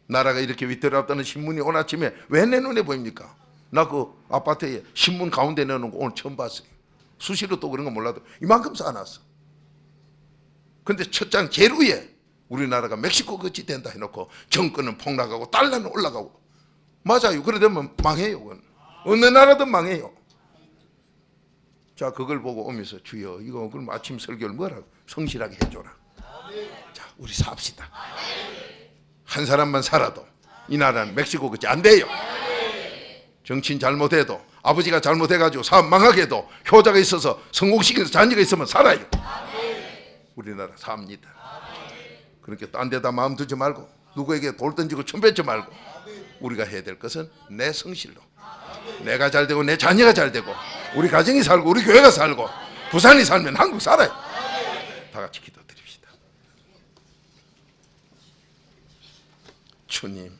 나라가 이렇게 위태롭다는 신문이 오늘 아침에 왜 내 눈에 보입니까? 나 그 아파트에 신문 가운데 내놓은 거 오늘 처음 봤어요. 수시로 또 그런 거 몰라도 이만큼 쌓아놨어. 근데 첫 장 제일 위에 우리나라가 멕시코 같이 된다 해놓고 정권은 폭락하고 달러는 올라가고. 맞아요. 그래 되면 망해요. 그건. 어느 나라든 망해요. 자, 그걸 보고 오면서 주여 이거 그럼 아침 설교를 뭐라고 성실하게 해줘라. 자, 우리 삽시다. 한 사람만 살아도 이 나라는 멕시코 같이 안 돼요. 정치인 잘못해도 아버지가 잘못해가지고 사업 망하게 해도 효자가 있어서 성공시키는 자녀가 있으면 살아요. 우리나라 삽니다. 그렇게 딴 데다 마음 두지 말고 누구에게 돌 던지고 천 뱉지 말고 우리가 해야 될 것은 내 성실로 내가 잘 되고 내 자녀가 잘 되고 우리 가정이 살고 우리 교회가 살고 부산이 살면 한국 살아요. 다 같이 기도드립시다. 주님,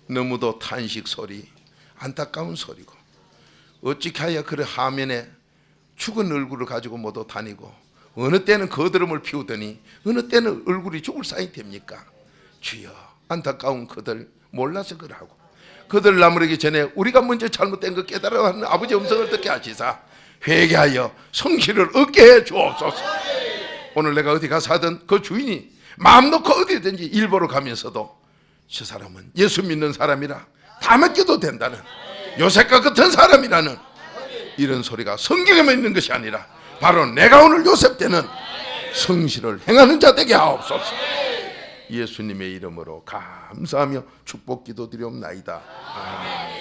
너무도 탄식 소리, 안타까운 소리고 어찌게 하여 그런 화면에 죽은 얼굴을 가지고 모두 다니고 어느 때는 거드름을 피우더니 어느 때는 얼굴이 죽을 사이 됩니까? 주여, 안타까운 그들 몰라서 그러고 그들 나무르기 전에 우리가 먼저 잘못된 거 깨달아하는 아버지 음성을 듣게 하시사 회개하여 성실을 얻게 해 주옵소서. 오늘 내가 어디 가서 하든 그 주인이 마음 놓고 어디든지 일보러 가면서도 저 사람은 예수 믿는 사람이라 다 맡겨도 된다는 요셉과 같은 사람이라는 이런 소리가 성경에만 있는 것이 아니라 바로 내가 오늘 요셉 때는 성실을 행하는 자 되게 하옵소서. 예수님의 이름으로 감사하며 축복 기도드리옵나이다. 아멘.